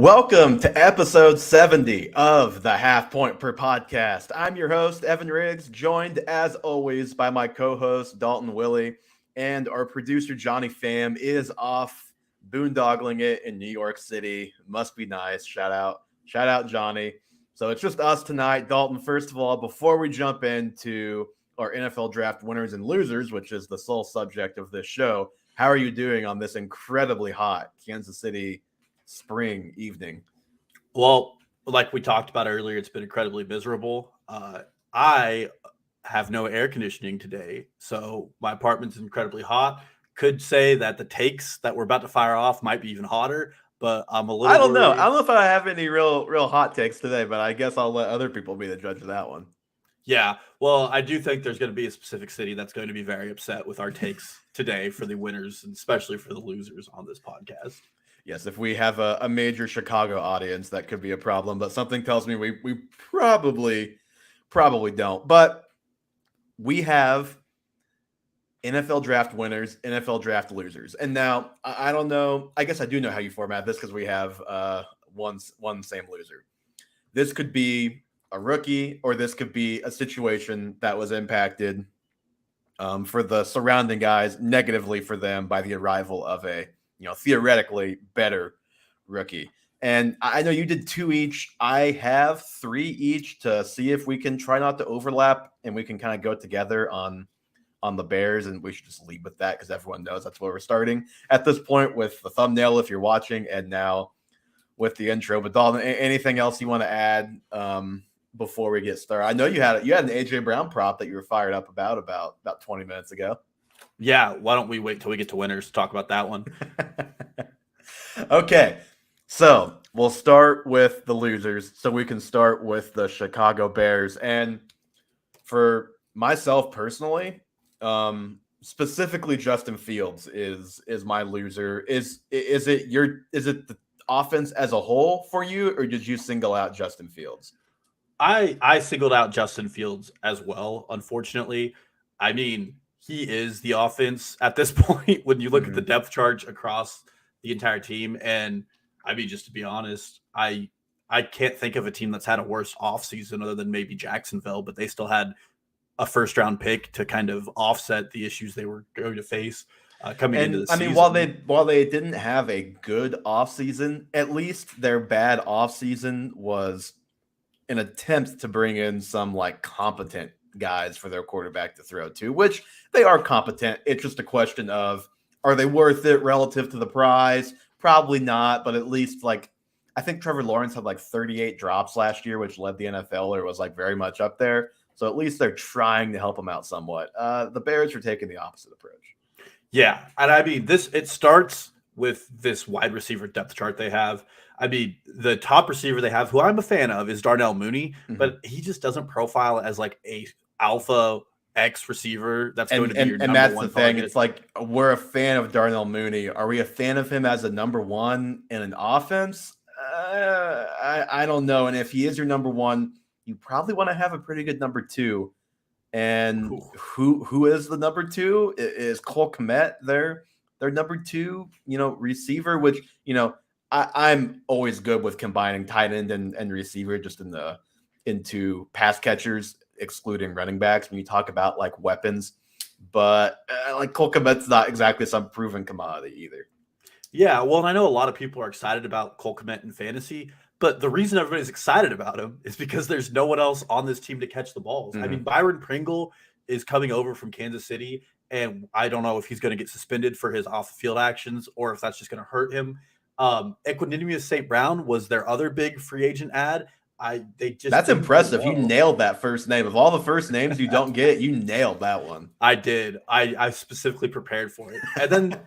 Welcome to episode 70 of the Half Point Per Podcast. I'm your host, Evan Riggs, joined as always by my co-host, Dalton Willie, and our producer, Johnny Pham, is off boondoggling it in New York City. Must be nice. Shout out, Johnny. So it's just us tonight. Dalton, first of all, before we jump into our NFL draft winners and losers, which is the sole subject of this show, how are you doing on this incredibly hot Kansas City spring evening? Well, like we talked about earlier, it's been incredibly miserable. I have no air conditioning today, so my apartment's incredibly hot. Could say that the takes that we're about to fire off might be even hotter, but I'm a little I don't know. worried. I don't know if I have any real hot takes today, but I guess I'll let other people be the judge of that one. Yeah, well, I do think there's going to be a specific city that's going to be very upset with our takes today for the winners and especially for the losers on this podcast. Yes, if we have a major Chicago audience, that could be a problem, but something tells me we probably don't. But we have NFL draft winners, NFL draft losers. And now I don't know. I guess I do know how you format this because we have one same loser. This could be a rookie, or this could be a situation that was impacted for the surrounding guys negatively for them by the arrival of a theoretically better rookie. And I know you did 2 each. I have 3 each to see if we can try not to overlap and we can kind of go together on the Bears. And we should just lead with that because everyone knows that's where we're starting at this point with the thumbnail if you're watching, and now with the intro. But Dalton, anything else you want to add before we get started? I know you had an AJ Brown prop that you were fired up about 20 minutes ago. Yeah, why don't we wait till we get to winners to talk about that one? Okay, so we'll start with the losers. So we can start with the Chicago Bears. And for myself personally, specifically Justin Fields is my loser. Is it the offense as a whole for you, or did you single out Justin Fields? I singled out Justin Fields as well, unfortunately. I mean, he is the offense at this point when you look at the depth chart across the entire team. And I mean, just to be honest, I can't think of a team that's had a worse offseason other than maybe Jacksonville, but they still had a first-round pick to kind of offset the issues they were going to face coming into the season. I mean, while they didn't have a good offseason, at least their bad offseason was an attempt to bring in some competent guys for their quarterback to throw to, which they are competent. It's just a question of, are they worth it relative to the prize? Probably not, but at least I think Trevor Lawrence had 38 drops last year, which led the NFL, or was very much up there. So at least they're trying to help him out somewhat. The Bears are taking the opposite approach. Yeah, and I mean, it starts with this wide receiver depth chart they have. I mean, the top receiver they have, who I'm a fan of, is Darnell Mooney, but he just doesn't profile as a alpha X receiver that's going to be your number one. And that's the thing. Target. It's we're a fan of Darnell Mooney. Are we a fan of him as a number one in an offense? I don't know. And if he is your number one, you probably want to have a pretty good number two. And who is the number two? Is Cole Kmet their number two, receiver, which, I'm always good with combining tight end and receiver just into pass catchers, excluding running backs when you talk about weapons. But Cole Kmet's not exactly some proven commodity either. Yeah, well, and I know a lot of people are excited about Cole Kmet in fantasy, but the reason everybody's excited about him is because there's no one else on this team to catch the balls. I mean, Byron Pringle is coming over from Kansas City, and I don't know if he's going to get suspended for his off-the-field actions or if that's just going to hurt him. Equanimous St. Brown was their other big free agent ad. That's impressive. You nailed that first name. Of all the first names you don't get, you nailed that one. I did. I specifically prepared for it. And then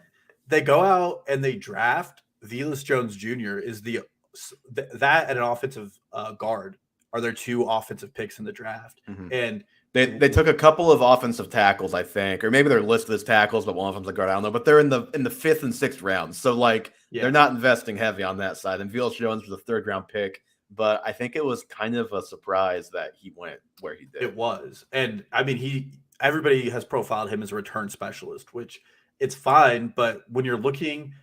they go out and they draft Velus Jones Jr. is that and an offensive guard are their 2 offensive picks in the draft. And they took a couple of offensive tackles, I think, or maybe they're listed as tackles, but one of them's a guard. I don't know. But they're in the 5th and 6th rounds, so they're not investing heavy on that side. And Velus Jones was a 3rd round pick, but I think it was kind of a surprise that he went where he did. It was, and I mean, everybody has profiled him as a return specialist, which it's fine. But when you're looking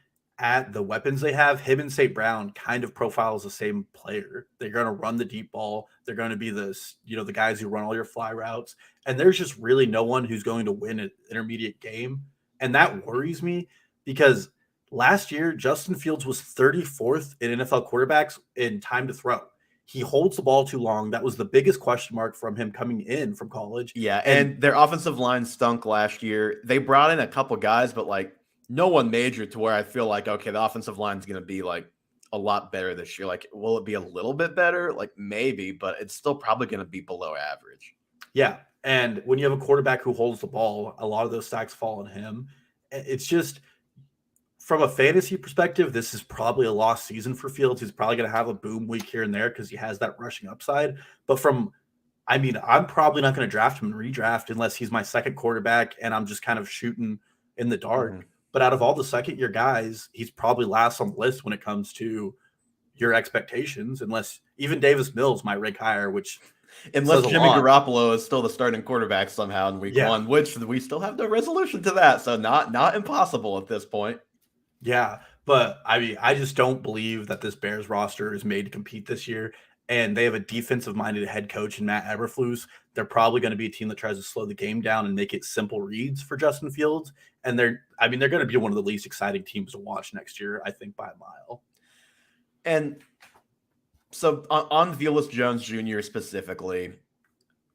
at the weapons they have, him and St. Brown kind of profiles the same player. They're going to run the deep ball. They're going to be the guys who run all your fly routes. And there's just really no one who's going to win an intermediate game. And that worries me because last year, Justin Fields was 34th in NFL quarterbacks in time to throw. He holds the ball too long. That was the biggest question mark from him coming in from college. Yeah, and their offensive line stunk last year. They brought in a couple guys, but like no one major to where I feel like, okay, the offensive line is going to be like a lot better this year. Like, will it be a little bit better? Like maybe, but it's still probably going to be below average. Yeah. And when you have a quarterback who holds the ball, a lot of those stacks fall on him. It's just from a fantasy perspective, this is probably a lost season for Fields. He's probably going to have a boom week here and there because he has that rushing upside. But I'm probably not going to draft him and redraft unless he's my second quarterback and I'm just kind of shooting in the dark. Mm-hmm. But out of all the second-year guys, he's probably last on the list when it comes to your expectations, unless even Davis Mills might rank higher, which unless Jimmy Garoppolo is still the starting quarterback somehow in week 1, which we still have no resolution to that. So not impossible at this point. Yeah, but I just don't believe that this Bears roster is made to compete this year. And they have a defensive-minded head coach in Matt Eberflus. They're probably going to be a team that tries to slow the game down and make it simple reads for Justin Fields. And they're going to be one of the least exciting teams to watch next year, I think, by a mile. And so on Velus Jones Jr. specifically,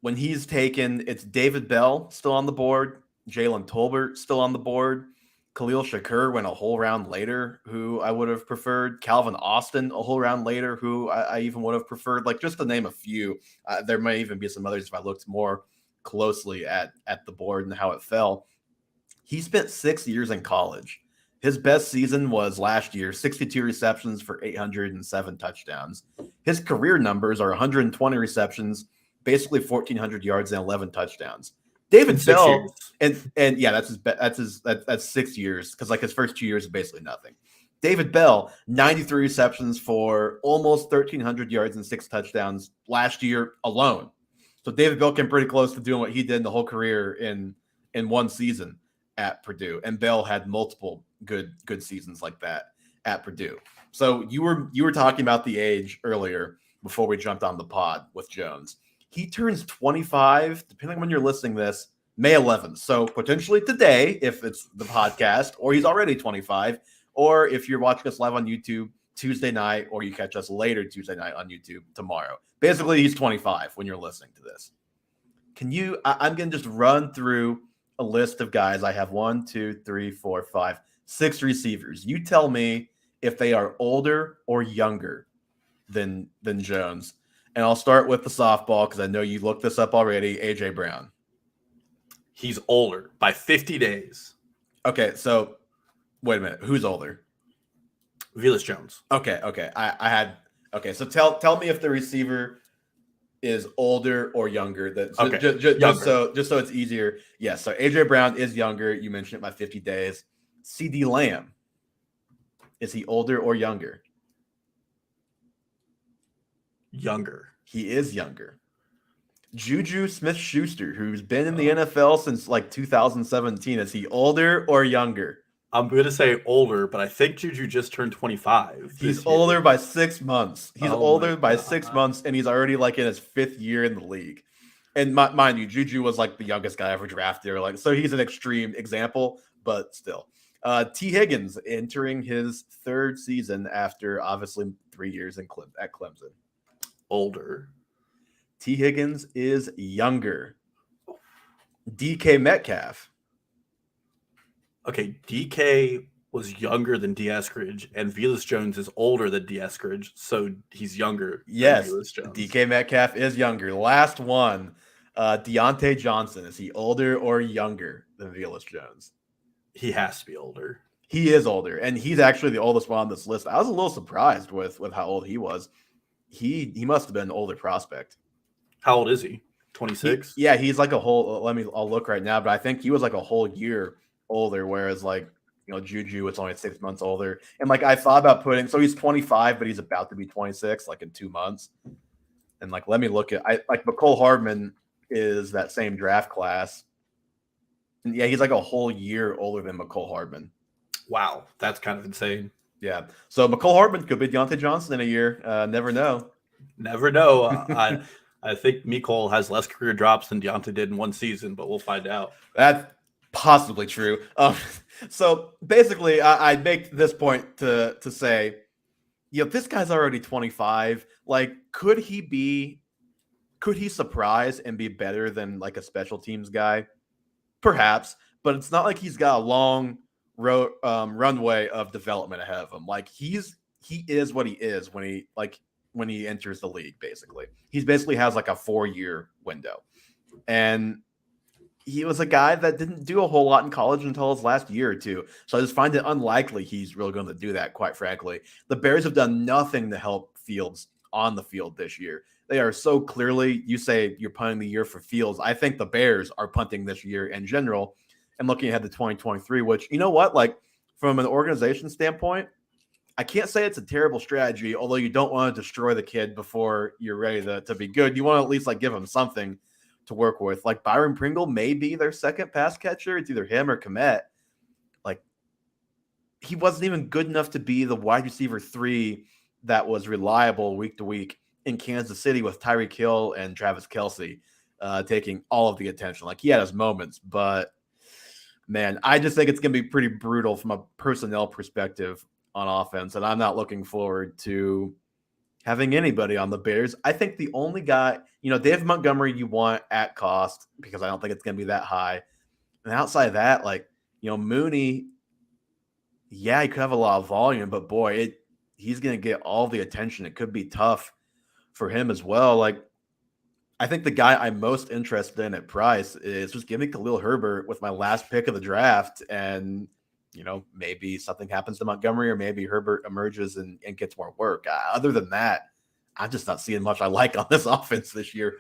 when he's taken, it's David Bell still on the board, Jalen Tolbert still on the board, Khalil Shakur went a whole round later, who I would have preferred. Calvin Austin a whole round later, who I even would have preferred. Like, just to name a few. There may even be some others if I looked more closely at the board and how it fell. He spent 6 years in college. His best season was last year, 62 receptions for 807 touchdowns. His career numbers are 120 receptions, basically 1,400 yards and 11 touchdowns. David Bell, and yeah, that's 6 years because like his first 2 years is basically nothing. David Bell, 93 receptions for almost 1,300 yards and 6 touchdowns last year alone. So David Bell came pretty close to doing what he did in the whole career in one season at Purdue, and Bell had multiple good seasons like that at Purdue. So you were talking about the age earlier before we jumped on the pod with Jones. He turns 25, depending on when you're listening to this, May 11th. So potentially today, if it's the podcast, or he's already 25, or if you're watching us live on YouTube Tuesday night, or you catch us later Tuesday night on YouTube tomorrow. Basically, he's 25 when you're listening to this. I'm going to just run through a list of guys. I have 1, 2, 3, 4, 5, 6 receivers. You tell me if they are older or younger than Jones. And I'll start with the softball because I know you looked this up already. A.J. Brown. He's older by 50 days. Okay, so wait a minute. Who's older? Velus Jones. Okay. So tell me if the receiver is older or younger. Just so it's easier. Yes. So A.J. Brown is younger. You mentioned it by 50 days. C.D. Lamb. Is he older or younger? Younger. He is younger. Juju Smith-Schuster, who's been in the NFL since like 2017. Is he older or younger? I'm going to say older, but I think Juju just turned 25. He's older by 6 months. He's older by 6 months, and he's already like in his 5th year in the league. And mind you, Juju was like the youngest guy ever drafted. So he's an extreme example, but still. T. Higgins entering his 3rd season after obviously 3 years at Clemson. Older. T. Higgins is younger. DK Metcalf. Okay, DK was younger than D. Eskridge, and Velus Jones is older than D. Eskridge, so he's younger. Yes, DK Metcalf is younger. Last one, Deontay Johnson. Is he older or younger than Velus Jones? He has to be older. He is older, and he's actually the oldest one on this list. I was a little surprised with how old he was. He must have been an older prospect. How old is he? 26? Yeah, he's like a whole. I'll look right now, but I think he was like a whole year older, whereas Juju was only 6 months older. And I thought about so he's 25, but he's about to be 26 in 2 months. And let me look at McCole Hardman is that same draft class. And yeah, he's like a whole year older than McCole Hardman. Wow, that's kind of insane. Yeah. So McCole Hardman could be Deontay Johnson in a year. Never know. Never know. I think Mecole has less career drops than Deontay did in one season, but we'll find out. That's possibly true. So basically, I make this point to say, this guy's already 25. Like, could he surprise and be better than like a special teams guy? Perhaps, but it's not like he's got a long runway of development ahead of him. Like he is what he is when he enters the league. He basically has like a 4-year window, and he was a guy that didn't do a whole lot in college until his last year or two. So I just find it unlikely he's really going to do that. Quite frankly, the Bears have done nothing to help Fields on the field this year. They are so clearly, you say you're punting the year for Fields. I think the Bears are punting this year in general and looking ahead to 2023, which, you know what, like from an organization standpoint, I can't say it's a terrible strategy, although you don't want to destroy the kid before you're ready to be good. You want to at least like give him something to work with. Like Byron Pringle may be their second pass catcher. It's either him or Kmet. Like he wasn't even good enough to be the wide receiver 3 that was reliable week to week in Kansas City with Tyreek Hill and Travis Kelce taking all of the attention. Like he had his moments, but man, I just think it's going to be pretty brutal from a personnel perspective on offense. And I'm not looking forward to having anybody on the Bears. I think the only guy, Dave Montgomery you want at cost because I don't think it's going to be that high. And outside of that, like, Mooney, yeah, he could have a lot of volume, but boy, he's going to get all the attention. It could be tough for him as well. Like, I think the guy I'm most interested in at price is just give me Khalil Herbert with my last pick of the draft. And, maybe something happens to Montgomery or maybe Herbert emerges and gets more work. Other than that, I'm just not seeing much I like on this offense this year.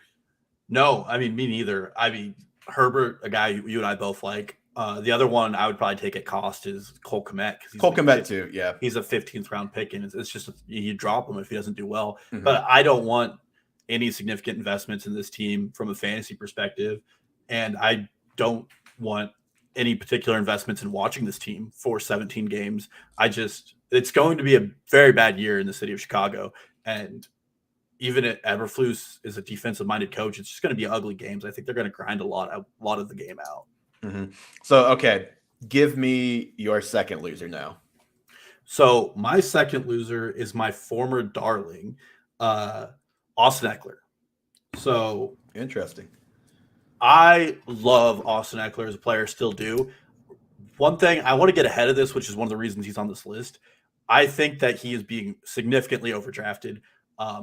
No, I mean, me neither. I mean, Herbert, a guy you and I both like. The other one I would probably take at cost is Cole Kmet. Cole Kmet too, yeah. He's a 15th round pick, and it's just you drop him if he doesn't do well. Mm-hmm. But I don't want any significant investments in this team from a fantasy perspective, and I don't want any particular investments in watching this team for 17 games. It's going to be a very bad year in the city of Chicago, and even if Eberflus is a defensive-minded coach, it's just going to be ugly games. I think they're going to grind a lot of the game out. Mm-hmm. So, okay, give me your second loser now. So my second loser is my former darling, Austin Ekeler. So interesting. I love Austin Ekeler as a player, still do. One thing I want to get ahead of this, which is one of the reasons he's on this list. I think that he is being significantly overdrafted.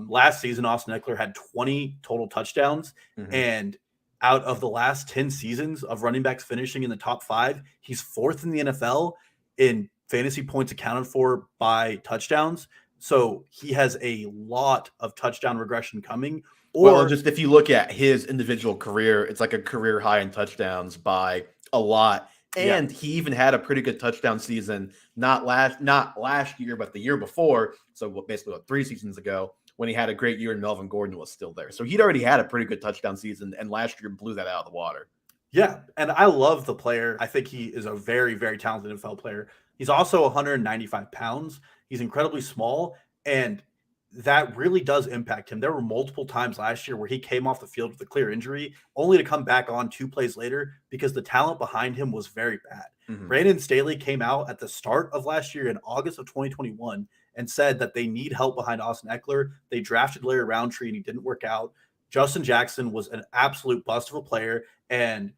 Last season, Austin Ekeler had 20 total touchdowns, and out of the last 10 seasons of running backs finishing in the top 5, he's 4th in the NFL in fantasy points accounted for by touchdowns. So he has a lot of touchdown regression coming. Or just if you look at his individual career, it's like a career high in touchdowns by a lot. And he even had a pretty good touchdown season, not last year, but the year before. So basically 3 seasons ago, when he had a great year and Melvin Gordon was still there. So he'd already had a pretty good touchdown season, and last year blew that out of the water. Yeah, and I love the player. I think he is a very, very talented NFL player. He's also 195 pounds. He's incredibly small, and that really does impact him. There were multiple times last year where he came off the field with a clear injury, only to come back on 2 plays later because the talent behind him was very bad. Brandon Staley came out at the start of last year in August of 2021 and said that they need help behind Austin Ekeler. They drafted Larry Roundtree and he didn't work out. Justin Jackson was an absolute bust of a player, and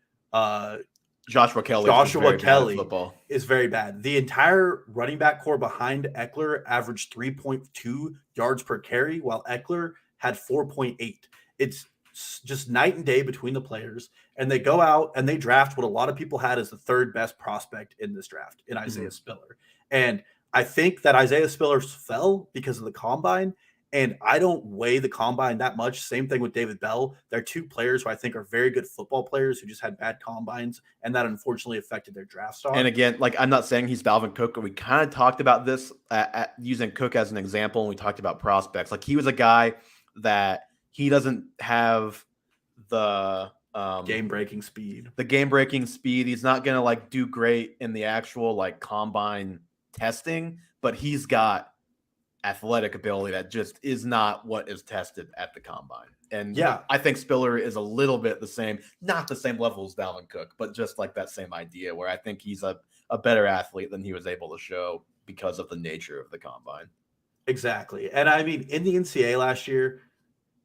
Joshua Kelly is very bad. The entire running back core behind Ekeler averaged 3.2 yards per carry, while Ekeler had 4.8. It's just night and day between the players, and they go out and they draft what a lot of people had as the 3rd best prospect in this draft in Isaiah Spiller. And I think that Isaiah Spiller fell because of the combine, and I don't weigh the combine that much. Same thing with David Bell. They're 2 players who I think are very good football players who just had bad combines, and that unfortunately affected their draft stock. And again, like I'm not saying he's Dalvin Cook, but we kind of talked about this using Cook as an example, and we talked about prospects. Like he was a guy that he doesn't have the game-breaking speed. He's not going to like do great in the actual like combine testing, but he's got athletic ability that just is not what is tested at the combine. And Yeah, I think Spiller is a little bit the same, not the same level as Dalvin Cook, but just like that same idea where I think he's a better athlete than he was able to show because of the nature of the combine. exactly. And I mean, in the NCAA last year,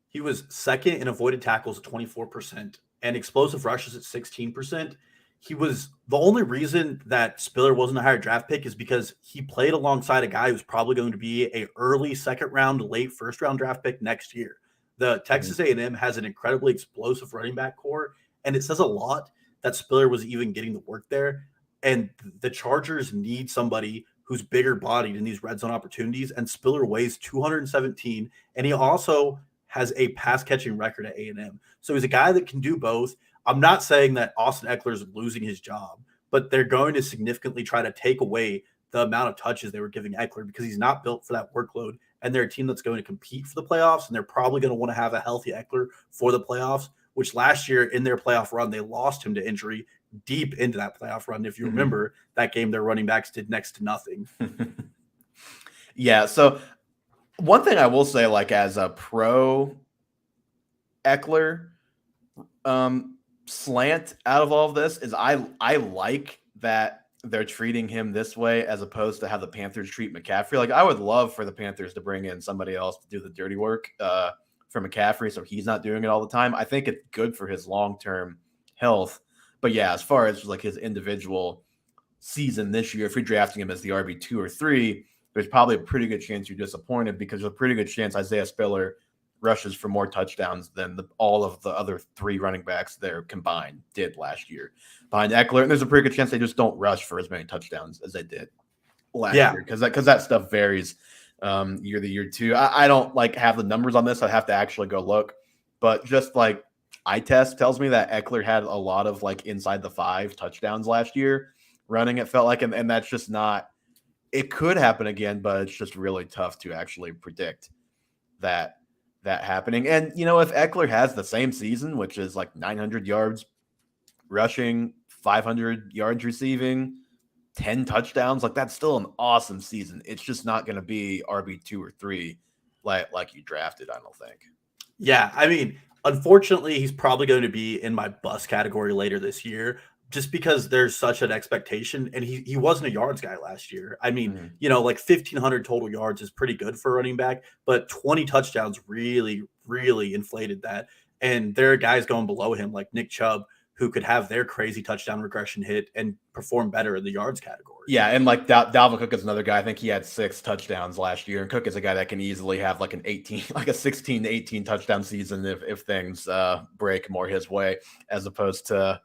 he was second in avoided tackles at 24% and explosive rushes at 16%. He was the only reason that Spiller wasn't a higher draft pick is because he played alongside a guy who's probably going to be a early second round, late first round draft pick next year. The Texas A&M has an incredibly explosive running back core, and it says a lot that Spiller was even getting the work there. And the Chargers need somebody who's bigger bodied in these red zone opportunities. And Spiller weighs 217, and he also has a pass catching record at A&M. So he's a guy that can do both. I'm not saying that Austin Ekeler is losing his job, but they're going to significantly try to take away the amount of touches they were giving Ekeler because he's not built for that workload. And they're a team that's going to compete for the playoffs, and they're probably going to want to have a healthy Ekeler for the playoffs, which last year in their playoff run, they lost him to injury deep into that playoff run. If you remember that game, their running backs did next to nothing. Yeah. So one thing I will say, like as a pro Ekeler slant out of all of this is I like that they're treating him this way as opposed to how the Panthers treat McCaffrey. Like I would love for the Panthers to bring in somebody else to do the dirty work for McCaffrey so he's not doing it all the time. I think it's good for his long-term health. But yeah, as far as like his individual season this year, if you're drafting him as the RB2 or 3, there's probably a pretty good chance you're disappointed because there's a pretty good chance Isaiah Spiller rushes for more touchdowns than all of the other 3 running backs there combined did last year behind Ekeler. And there's a pretty good chance they just don't rush for as many touchdowns as they did last year because that stuff varies year to year too. I don't like have the numbers on this. I have to actually go look, but just like eye test tells me that Ekeler had a lot of like inside the 5 touchdowns last year running. It felt like, and that's just not. It could happen again, but it's just really tough to actually predict that happening. And, you know, if Ekeler has the same season, which is like 900 yards rushing, 500 yards receiving, 10 touchdowns, like that's still an awesome season. It's just not going to be RB2 or 3 like you drafted, I don't think. Yeah, I mean, unfortunately, he's probably going to be in my bust category later this year just because there's such an expectation. And he wasn't a yards guy last year. I mean, you know, like 1,500 total yards is pretty good for a running back, but 20 touchdowns really, really inflated that. And there are guys going below him like Nick Chubb who could have their crazy touchdown regression hit and perform better in the yards category. Yeah, and like Dalvin Cook is another guy. I think he had 6 touchdowns last year, and Cook is a guy that can easily have like a 16 to 18 touchdown season if things break more his way, as opposed to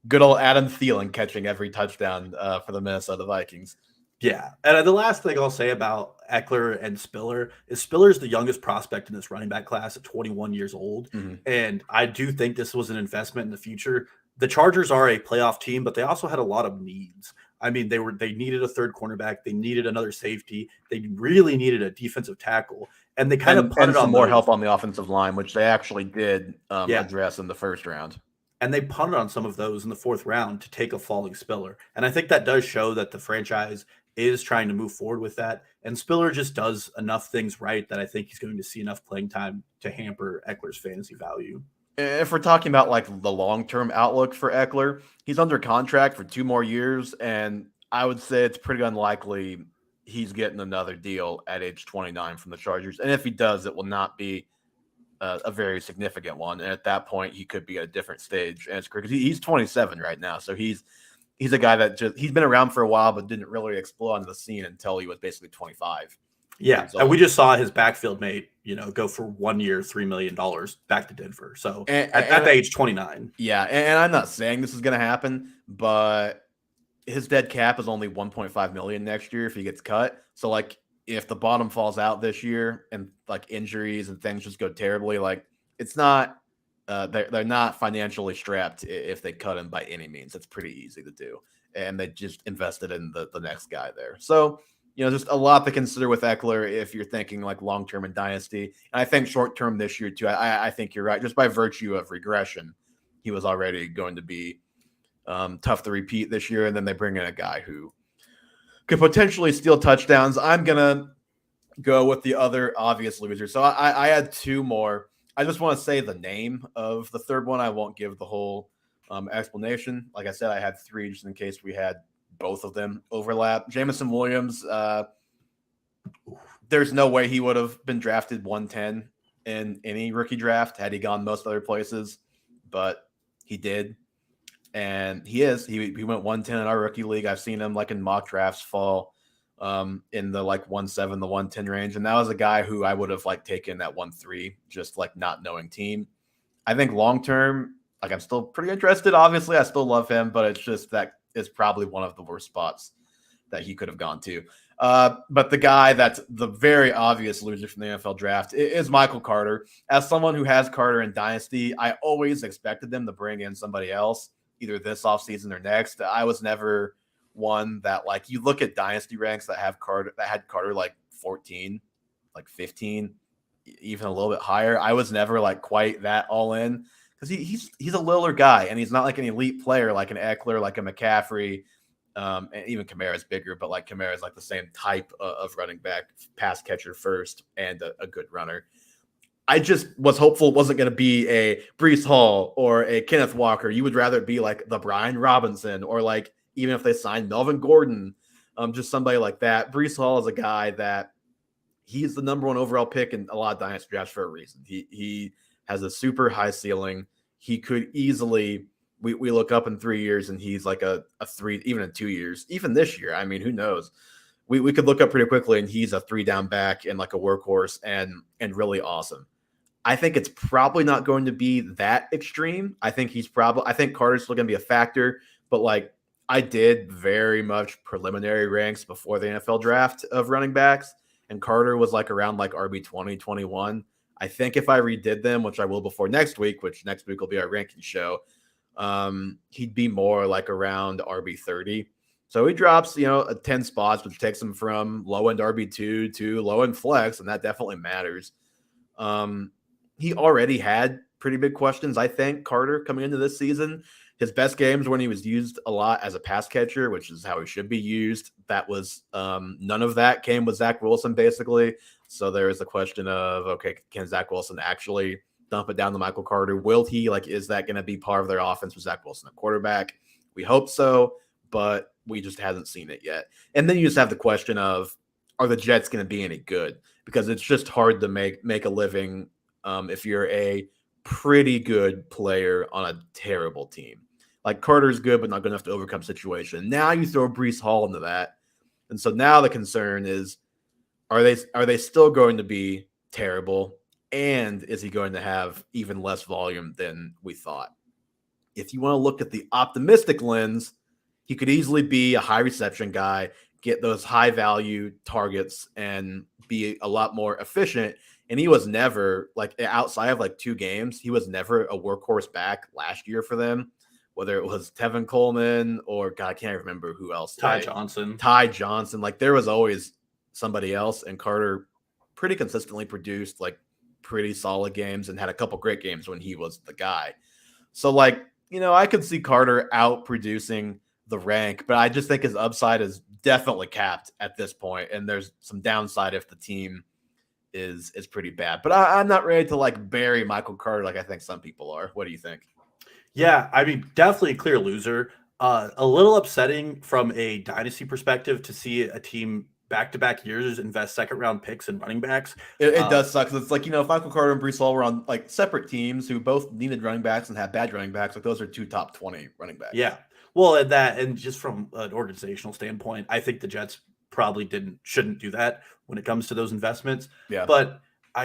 good old Adam Thielen catching every touchdown for the Minnesota Vikings. Yeah. And the last thing I'll say about Ekeler and Spiller is Spiller's the youngest prospect in this running back class at 21 years old. And I do think this was an investment in the future. The Chargers are a playoff team, but they also had a lot of needs. I mean, they needed a third cornerback. They needed another safety. They really needed a defensive tackle. And they kind of punted on some more help on the offensive line, which they actually did Yeah. address in the first round. And they punted on some of those in the 4th round to take a falling Spiller. And I think that does show that the franchise is trying to move forward with that. And Spiller just does enough things right that I think he's going to see enough playing time to hamper Eckler's fantasy value. If we're talking about like the long-term outlook for Ekeler, he's under contract for 2 more years, and I would say it's pretty unlikely he's getting another deal at age 29 from the Chargers. And if he does, it will not be a very significant one. And at that point, he could be at a different stage in his career because he's 27 right now. So he's a guy that he's been around for a while, but didn't really explode onto the scene until he was basically 25. Yeah, and we just saw his backfield mate, go for 1 year, $3 million back to Denver. So at the age 29. Yeah, and I'm not saying this is going to happen, but his dead cap is only $1.5 million next year if he gets cut. So like if the bottom falls out this year and like injuries and things just go terribly, like it's not they're not financially strapped if they cut him by any means. It's pretty easy to do, and they just invested in the next guy there. So just a lot to consider with Ekeler if you're thinking like long term and dynasty. And I think short term this year too. I think you're right. Just by virtue of regression, he was already going to be tough to repeat this year, and then they bring in a guy who could potentially steal touchdowns. I'm gonna go with the other obvious loser. So I had two more. I just want to say the name of the third one. I won't give the whole explanation. Like I said, I had three just in case we had both of them overlap. Jameson Williams, there's no way he would have been drafted 110 in any rookie draft had he gone most other places, but he did. And he went 110 in our rookie league. I've seen him like in mock drafts fall in the like 1-7 the 110 range, and that was a guy who I would have like taken at 1-3, just like not knowing team. I think long term, like I'm still pretty interested. Obviously, I still love him, but it's just that is probably one of the worst spots that he could have gone to. But the guy that's the very obvious loser from the NFL draft is Michael Carter. As someone who has Carter in Dynasty, I always expected them to bring in somebody else, either this offseason or next. I was never one that, like, you look at Dynasty ranks that had Carter like 14, like 15, even a little bit higher. I was never like quite that all in because he's a littler guy, and he's not like an elite player like an Ekeler, like a McCaffrey. And even Kamara's bigger, but like Kamara's like the same type of running back, pass catcher first, and a good runner. I just was hopeful it wasn't going to be a Breece Hall or a Kenneth Walker. You would rather it be like the Brian Robinson, or like even if they signed Melvin Gordon, just somebody like that. Breece Hall is a guy that he's the number one overall pick in a lot of dynasty drafts for a reason. He has a super high ceiling. He could easily. We look up in 3 years and he's like a 3, even in 2 years, even this year. I mean, who knows? We could look up pretty quickly and he's a 3-down back and like a workhorse and really awesome. I think it's probably not going to be that extreme. I think Carter's still going to be a factor, but like I did very much preliminary ranks before the NFL draft of running backs, and Carter was like around like RB 20, 21. I think if I redid them, which I will before next week, which next week will be our ranking show, he'd be more like around RB 30. So he drops, 10 spots, which takes him from low end RB2 to low end flex, and that definitely matters. He already had pretty big questions, I think, Carter, coming into this season. His best games when he was used a lot as a pass catcher, which is how he should be used. That was none of that came with Zach Wilson, basically. So there is the question of, okay, can Zach Wilson actually dump it down to Michael Carter? Will he? Like, is that going to be part of their offense with Zach Wilson at quarterback? We hope so, but we just haven't seen it yet. And then you just have the question of, are the Jets going to be any good? Because it's just hard to make a living if you're a pretty good player on a terrible team. Like, Carter's good, but not good enough to overcome situation. Now you throw Breece Hall into that. And so now the concern is, are they still going to be terrible? And is he going to have even less volume than we thought? If you want to look at the optimistic lens, he could easily be a high reception guy, get those high value targets, and be a lot more efficient. And he was never, like, outside of like 2 games, he was never a workhorse back last year for them, whether it was Tevin Coleman or, God, I can't remember who else. Ty Johnson. Like, there was always somebody else, and Carter pretty consistently produced like pretty solid games and had a couple great games when he was the guy. So, like, I could see Carter out producing the rank, but I just think his upside is definitely capped at this point, and there's some downside if the team is pretty bad. But I'm not ready to like bury Michael Carter like I think some people are. What do you think? Yeah, I mean, definitely a clear loser. A little upsetting from a dynasty perspective to see a team back-to-back years invest second-round picks and running backs. It does suck. It's like, if Michael Carter and Breece Hall were on like separate teams who both needed running backs and had bad running backs, like those are 2 top 20 running backs. Yeah. Well, and just from an organizational standpoint, I think the Jets probably shouldn't do that when it comes to those investments. Yeah. But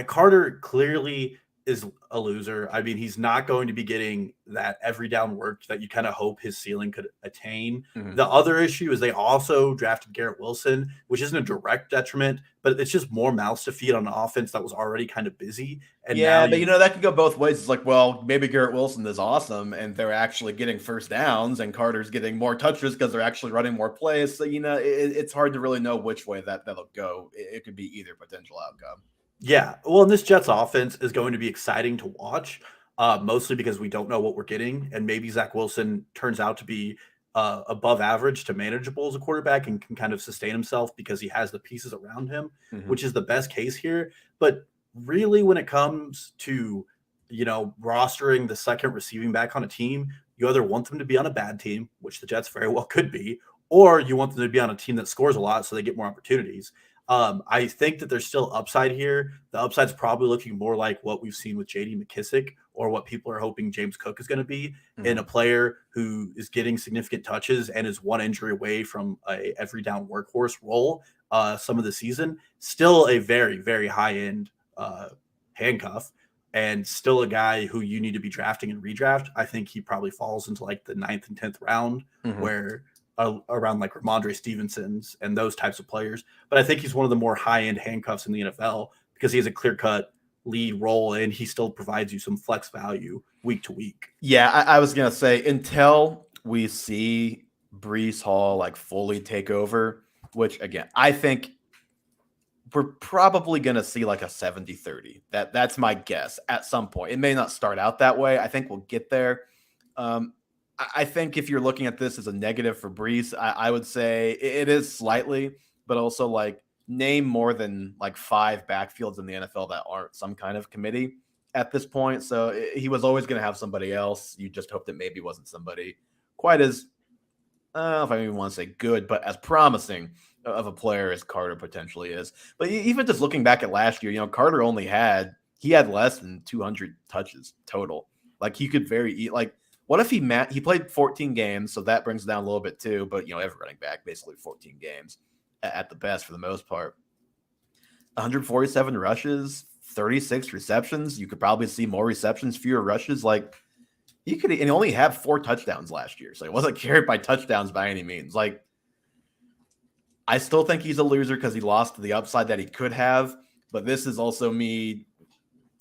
Carter clearly is a loser. I mean, he's not going to be getting that every down work that you kind of hope his ceiling could attain. Mm-hmm. The other issue is they also drafted Garrett Wilson, which isn't a direct detriment, but it's just more mouths to feed on an offense that was already kind of busy. And yeah, but that could go both ways. It's like, well, maybe Garrett Wilson is awesome and they're actually getting first downs, and Carter's getting more touches because they're actually running more plays. So, it's hard to really know which way that'll go. It could be either potential outcome. Yeah, well, and this Jets offense is going to be exciting to watch, mostly because we don't know what we're getting, and maybe Zach Wilson turns out to be above average to manageable as a quarterback and can kind of sustain himself because he has the pieces around him, which is the best case here. But really, when it comes to, rostering the second receiving back on a team, you either want them to be on a bad team, which the Jets very well could be, or you want them to be on a team that scores a lot so they get more opportunities. I think that there's still upside here. The upside's probably looking more like what we've seen with J.D. McKissick or what people are hoping James Cook is going to be in a player who is getting significant touches and is one injury away from a every down workhorse role some of the season. Still a very, very high-end handcuff and still a guy who you need to be drafting and redraft. I think he probably falls into like the 9th and 10th round where around like Ramondre Stevenson's and those types of players. But I think he's one of the more high-end handcuffs in the NFL because he has a clear-cut lead role and he still provides you some flex value week to week. Yeah, I was going to say until we see Breece Hall like fully take over, which again, I think we're probably going to see like a 70-30. That's my guess at some point. It may not start out that way. I think we'll get there. I think if you're looking at this as a negative for Breece, I would say it is slightly, but also like name more than like 5 backfields in the NFL that aren't some kind of committee at this point. So he was always going to have somebody else. You just hoped it maybe wasn't somebody quite as, I don't know if I even want to say good, but as promising of a player as Carter potentially is. But even just looking back at last year, Carter he had less than 200 touches total. Like he could what if he played 14 games, so that brings it down a little bit too, but every running back basically 14 games at the best for the most part. 147 rushes, 36 receptions. You could probably see more receptions, fewer rushes. Like and he only had 4 touchdowns last year, so he wasn't carried by touchdowns by any means. Like I still think he's a loser because he lost the upside that he could have, but this is also me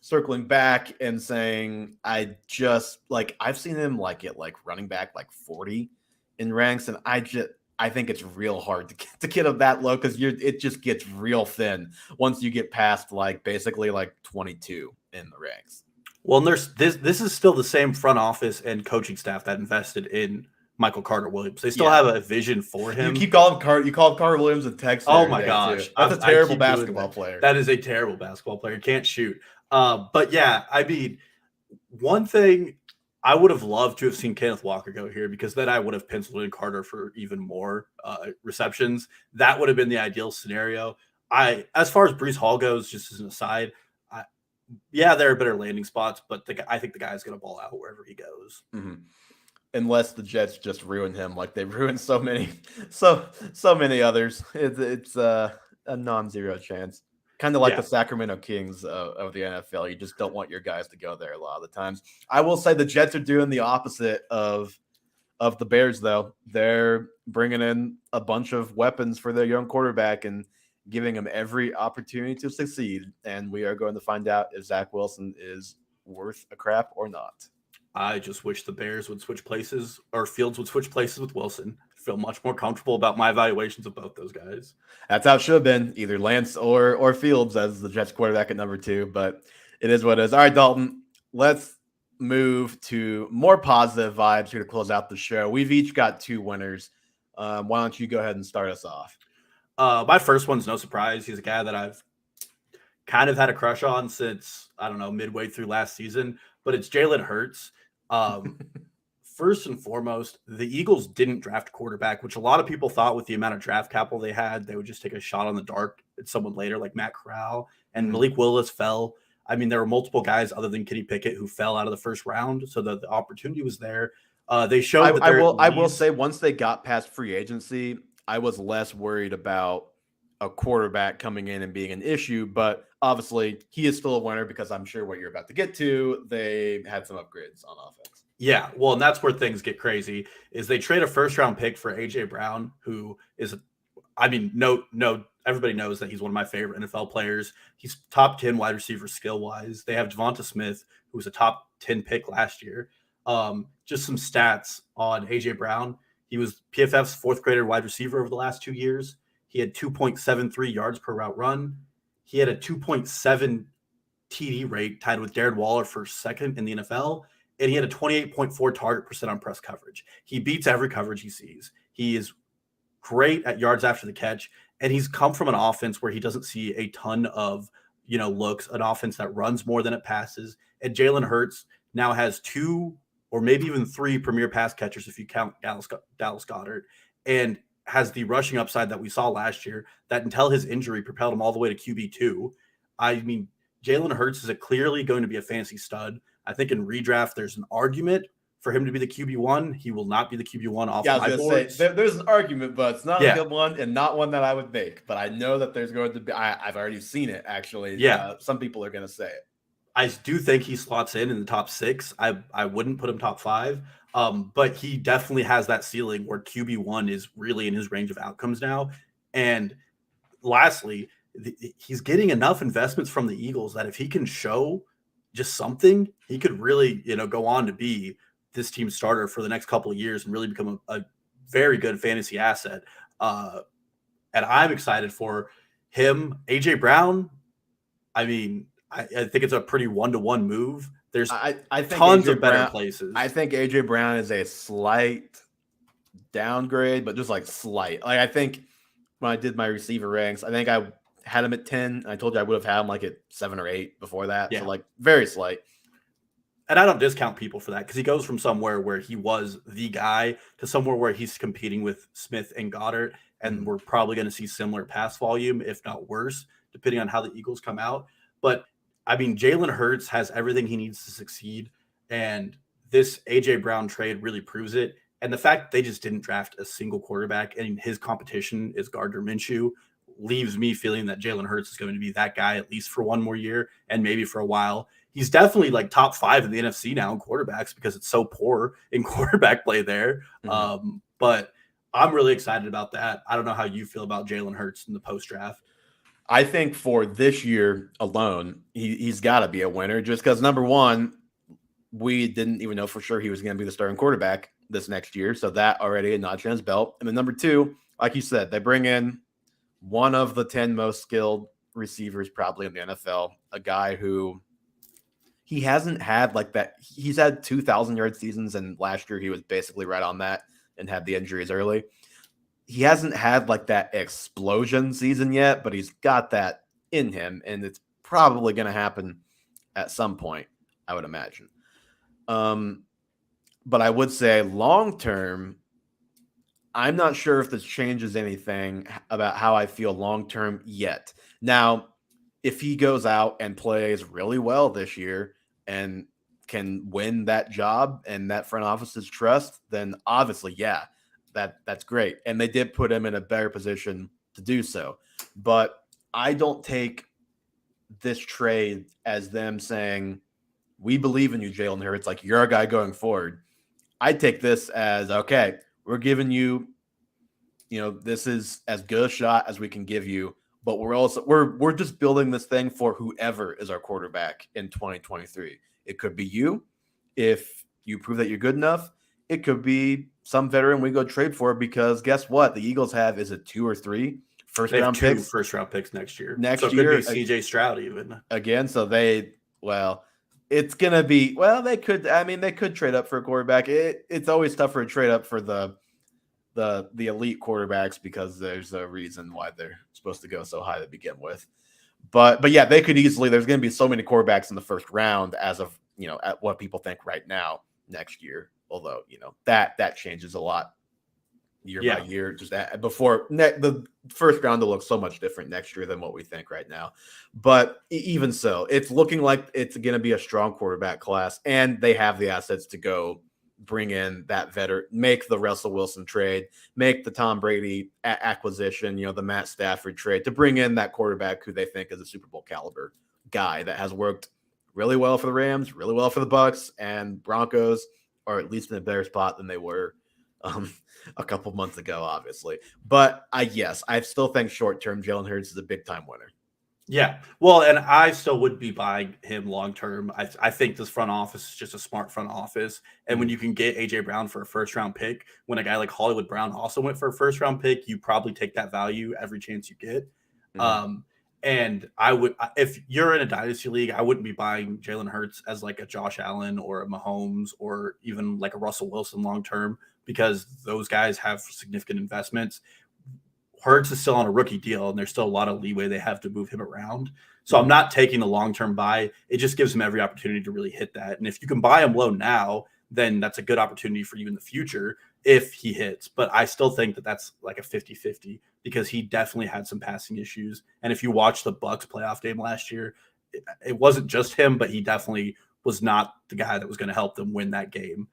circling back and saying I've seen him get running back 40 in ranks, and I think it's real hard to get him that low because it just gets real thin once you get past basically 22 in the ranks. Well, and there's this is still the same front office and coaching staff that invested in Michael Carter-Williams. They still have a vision for him. You keep calling him Carter. You call him Carter-Williams in text. Oh my gosh, too. That's a terrible basketball player. That is a terrible basketball player. Can't shoot. But yeah, I mean, one thing I would have loved to have seen Kenneth Walker go here because then I would have penciled in Carter for even more receptions. That would have been the ideal scenario. As far as Breece Hall goes, just as an aside, there are better landing spots, but I think the guy's going to ball out wherever he goes. Mm-hmm. Unless the Jets just ruin him like they've ruined so many others. It's a non-zero chance. Kind of like the Sacramento Kings of the NFL. You just don't want your guys to go there a lot of the times. I will say the Jets are doing the opposite of the Bears, though. They're bringing in a bunch of weapons for their young quarterback and giving him every opportunity to succeed. And we are going to find out if Zach Wilson is worth a crap or not. I just wish the Bears would switch places, or Fields would switch places with Wilson. I feel much more comfortable about my evaluations of both those guys. That's how it should have been, either Lance or Fields as the Jets quarterback at number 2, but it is what it is. All right, Dalton, let's move to more positive vibes here to close out the show. We've each got 2 winners. Why don't you go ahead and start us off? My first one's no surprise. He's a guy that I've kind of had a crush on since, I don't know, midway through last season, but it's Jalen Hurts. First and foremost, the Eagles didn't draft a quarterback, which a lot of people thought with the amount of draft capital they had, they would just take a shot on the dark at someone later like Matt Corral, and Malik Willis fell. I mean, there were multiple guys other than Kenny Pickett who fell out of the first round, so the opportunity was there. They showed I will say once they got past free agency, I was less worried about a quarterback coming in and being an issue, but obviously he is still a winner because I'm sure what you're about to get to, they had some upgrades on offense. Yeah, well, and that's where things get crazy is they trade a first-round pick for A.J. Brown, who is, everybody knows that he's one of my favorite NFL players. He's top 10 wide receiver skill-wise. They have Devonta Smith, who was a top 10 pick last year. Just some stats on A.J. Brown. He was PFF's 4th graded wide receiver over the last 2 years. He had 2.73 yards per route run. He had a 2.7 TD rate tied with Darren Waller for 2nd in the NFL. and he had a 28.4 target percent on press coverage. He beats every coverage he sees. He is great at yards after the catch, and he's come from an offense where he doesn't see a ton of looks, an offense that runs more than it passes. And Jalen Hurts now has 2 or maybe even 3 premier pass catchers if you count Dallas Goedert, and has the rushing upside that we saw last year that until his injury propelled him all the way to QB2. I mean, Jalen Hurts is clearly going to be a fantasy stud. I think in redraft, there's an argument for him to be the QB1. He will not be the QB1 off Yeah, I my was board. say there's an argument, but it's not a good one and not one that I would make. But I know that there's going to be. I've already seen it actually. Yeah, some people are going to say it. I do think he slots in the top 6. I wouldn't put him top 5, but he definitely has that ceiling where QB1 is really in his range of outcomes now. And lastly, he's getting enough investments from the Eagles that if he can show just something, he could really go on to be this team's starter for the next couple of years and really become a very good fantasy asset. And I'm excited for him. AJ Brown, I mean, I think it's a pretty 1-to-1 move. There's I think tons AJ of better Brown, places. I think AJ Brown is a slight downgrade, but just like slight. Like I think when I did my receiver ranks, I think I had him at 10. I told you I would have had him like at 7 or 8 before that. Yeah. So like very slight. And I don't discount people for that because he goes from somewhere where he was the guy to somewhere where he's competing with Smith and Goddard, and we're probably going to see similar pass volume, if not worse, depending on how the Eagles come out. But I mean, Jalen Hurts has everything he needs to succeed, and this AJ Brown trade really proves it. And the fact that they just didn't draft a single quarterback and his competition is Gardner Minshew leaves me feeling that Jalen Hurts is going to be that guy at least for one more year and maybe for a while. He's definitely like top 5 in the NFC now in quarterbacks because it's so poor in quarterback play there. But I'm really excited about that. I don't know how you feel about Jalen Hurts in the post-draft. I think for this year alone, he's got to be a winner just because, number one, we didn't even know for sure he was going to be the starting quarterback this next year. So that already a notch in his belt. And then number 2, like you said, they bring in one of the 10 most skilled receivers probably in the NFL, a guy who he hasn't had like that. He's had 2,000-yard seasons, and last year he was basically right on that and had the injuries early. He hasn't had like that explosion season yet, but he's got that in him, and it's probably going to happen at some point, I would imagine. But I would say long-term, I'm not sure if this changes anything about how I feel long-term yet. Now, if he goes out and plays really well this year and can win that job and that front office's trust, then obviously, yeah, that's great. And they did put him in a better position to do so. But I don't take this trade as them saying, we believe in you, Jalen Hurts, like you're a guy going forward. I take this as, okay, we're giving you, this is as good a shot as we can give you, but we're just building this thing for whoever is our quarterback in 2023. It could be you if you prove that you're good enough. It could be some veteran we go trade for because guess what? The Eagles is it 2 or 3 first-round picks? 2 first-round picks next year. Next year, year, could be CJ Stroud even again. So it's gonna be they could trade up for a quarterback. It's always tough for a trade up for the elite quarterbacks because there's a reason why they're supposed to go so high to begin with. But yeah, they could easily. There's going to be so many quarterbacks in the first round as of at what people think right now next year. Although that changes a lot year by year. Just before the first round will look so much different next year than what we think right now. But even so, it's looking like it's going to be a strong quarterback class, and they have the assets to go bring in that veteran, make the Russell Wilson trade, make the Tom Brady acquisition, the Matt Stafford trade to bring in that quarterback who they think is a Super Bowl caliber guy that has worked really well for the Rams, really well for the Bucks and Broncos, or at least in a better spot than they were a couple months ago, obviously. But I still think short-term Jalen Hurts is a big-time winner. Yeah, well, and I still would be buying him long-term. I think this front office is just a smart front office. And when you can get A.J. Brown for a first-round pick, when a guy like Hollywood Brown also went for a first-round pick, you probably take that value every chance you get. And I would, if you're in a dynasty league, I wouldn't be buying Jalen Hurts as like a Josh Allen or a Mahomes or even like a Russell Wilson long term, because those guys have significant investments. Hurts is still on a rookie deal, and there's still a lot of leeway they have to move him around. So I'm not taking the long term buy. It just gives him every opportunity to really hit that. And if you can buy him low now, then that's a good opportunity for you in the future if he hits. But I still think that that's like a 50-50 because he definitely had some passing issues. And if you watch the Bucks playoff game last year, it wasn't just him, but he definitely was not the guy that was going to help them win that game.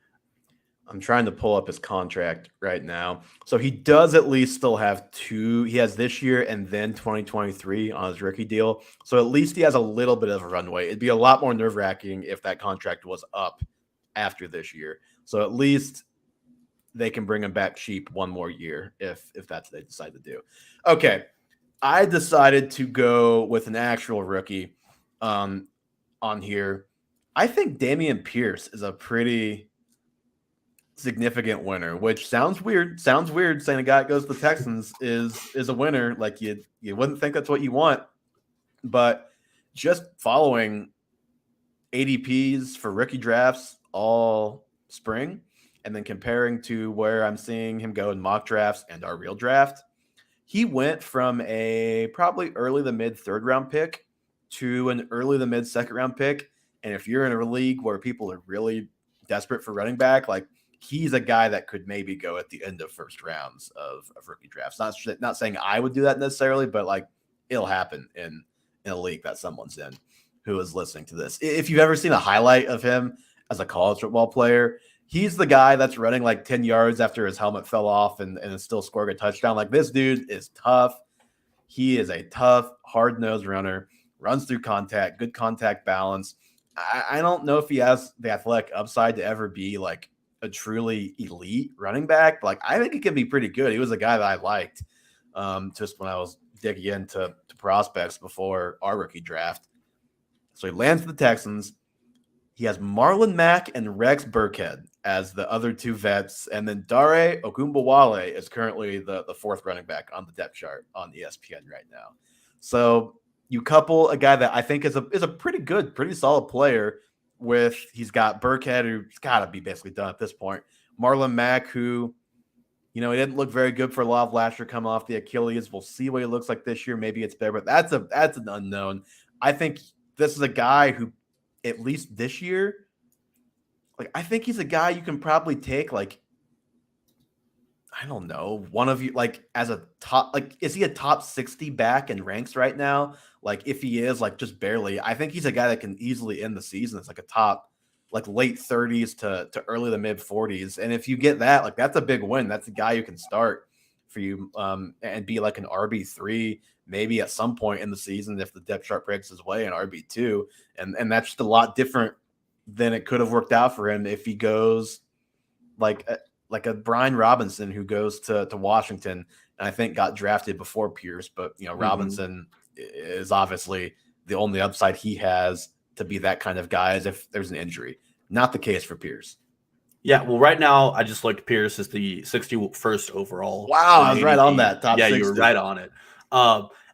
I'm trying to pull up his contract right now. So he does at least still have two. He has this year and then 2023 on his rookie deal. So at least he has a little bit of a runway. It'd be a lot more nerve-wracking if that contract was up after this year. So at least they can bring him back cheap one more year if that's what they decide to do. Okay. I decided to go with an actual rookie on here. I think Dameon Pierce is a pretty significant winner, which sounds weird. Sounds weird saying a guy that goes to the Texans is a winner. Like you wouldn't think that's what you want, but just following ADPs for rookie drafts all spring and then comparing to where I'm seeing him go in mock drafts and our real draft, he went from a probably early to mid third round pick to an early to mid second round pick. And if you're in a league where people are really desperate for running back, like he's a guy that could maybe go at the end of first rounds of rookie drafts. Not saying I would do that necessarily, but like it'll happen in a league that someone's in who is listening to this. If you've ever seen a highlight of him as a college football player, he's the guy that's running like 10 yards after his helmet fell off and is still scoring a touchdown. Like this dude is tough. He is a tough, hard-nosed runner, runs through contact, good contact balance. I don't know if he has the athletic upside to ever be like a truly elite running back. Like I think he can be pretty good. He was a guy that I liked just when I was digging into prospects before our rookie draft. So he lands the Texans. He has Marlon Mack and Rex Burkhead as the other two vets, and then Dare Ogunbowale is currently the fourth running back on the depth chart on ESPN right now. So you couple a guy that I think is a pretty good, pretty solid player with he's got Burkhead, who's got to be basically done at this point. Marlon Mack, who, he didn't look very good for a lot of last year coming off the Achilles. We'll see what he looks like this year. Maybe it's better, but that's an unknown. I think this is a guy who, at least this year, like I think he's a guy you can probably take like, I don't know, one of you like as a top, like is he a top 60 back in ranks right now? Like if he is, like just barely, I think he's a guy that can easily end the season. It's like a top, like late 30s to early to mid 40s. And if you get that, like that's a big win. That's a guy you can start for you and be like an RB3 maybe at some point in the season if the depth chart breaks his way, an RB2. And that's just a lot different than it could have worked out for him if he goes like a Brian Robinson who goes to Washington and I think got drafted before Pierce. But, Robinson is obviously the only upside he has to be that kind of guy is if there's an injury. Not the case for Pierce. Yeah, well, right now I just looked. Pierce is the 61st overall. Wow, I was right on that. Top 60. You were right on it.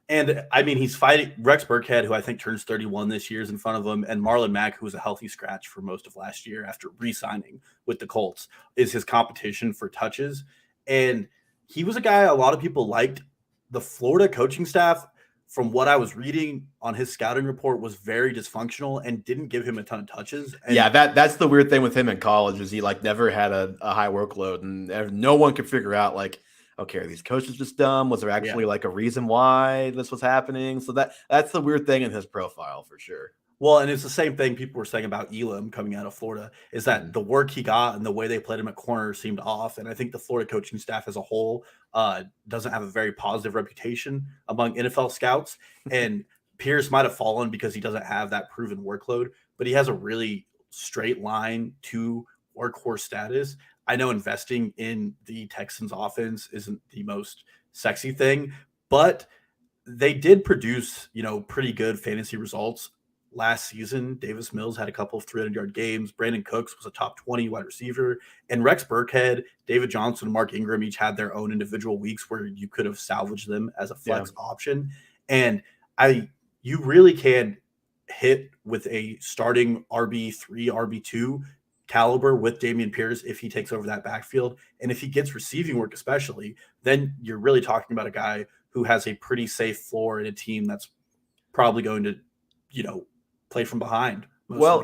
And I mean, he's fighting Rex Burkhead, who I think turns 31 this year, is in front of him, and Marlon Mack, who was a healthy scratch for most of last year after re-signing with the Colts, is his competition for touches. And he was a guy a lot of people liked. The Florida coaching staff, from what I was reading on his scouting report, was very dysfunctional and didn't give him a ton of touches. And yeah, that's the weird thing with him in college is he like never had a high workload, and no one could figure out like, okay, are these coaches just dumb? Was there actually like a reason why this was happening? So that's the weird thing in his profile for sure. Well, and it's the same thing people were saying about Elam coming out of Florida, is that the work he got and the way they played him at corner seemed off. And I think the Florida coaching staff as a whole doesn't have a very positive reputation among NFL scouts. And Pierce might have fallen because he doesn't have that proven workload, but he has a really straight line to workhorse status. I know investing in the Texans offense isn't the most sexy thing, but they did produce, pretty good fantasy results. Last season, Davis Mills had a couple of 300-yard games. Brandon Cooks was a top 20 wide receiver. And Rex Burkhead, David Johnson, and Mark Ingram each had their own individual weeks where you could have salvaged them as a flex option. And you really can hit with a starting RB3, RB2 caliber with Dameon Pierce if he takes over that backfield. And if he gets receiving work, especially, then you're really talking about a guy who has a pretty safe floor in a team that's probably going to, play from behind. Well,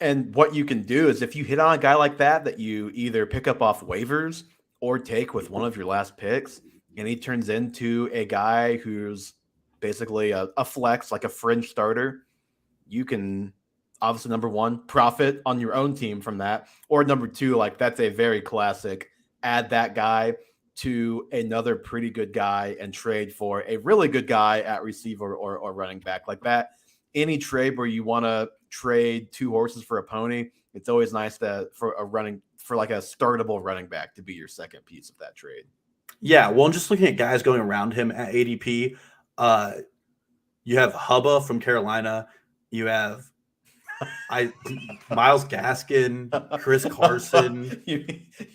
and what you can do is if you hit on a guy like that you either pick up off waivers or take with one of your last picks, and he turns into a guy who's basically a flex, like a fringe starter, you can obviously, number one, profit on your own team from that. Or number two, like that's a very classic, add that guy to another pretty good guy and trade for a really good guy at receiver or running back like that. Any trade where you want to trade two horses for a pony, it's always nice for like a startable running back to be your second piece of that trade. Yeah, well, I'm just looking at guys going around him at ADP. You have Hubba from Carolina. You have Myles Gaskin, Chris Carson,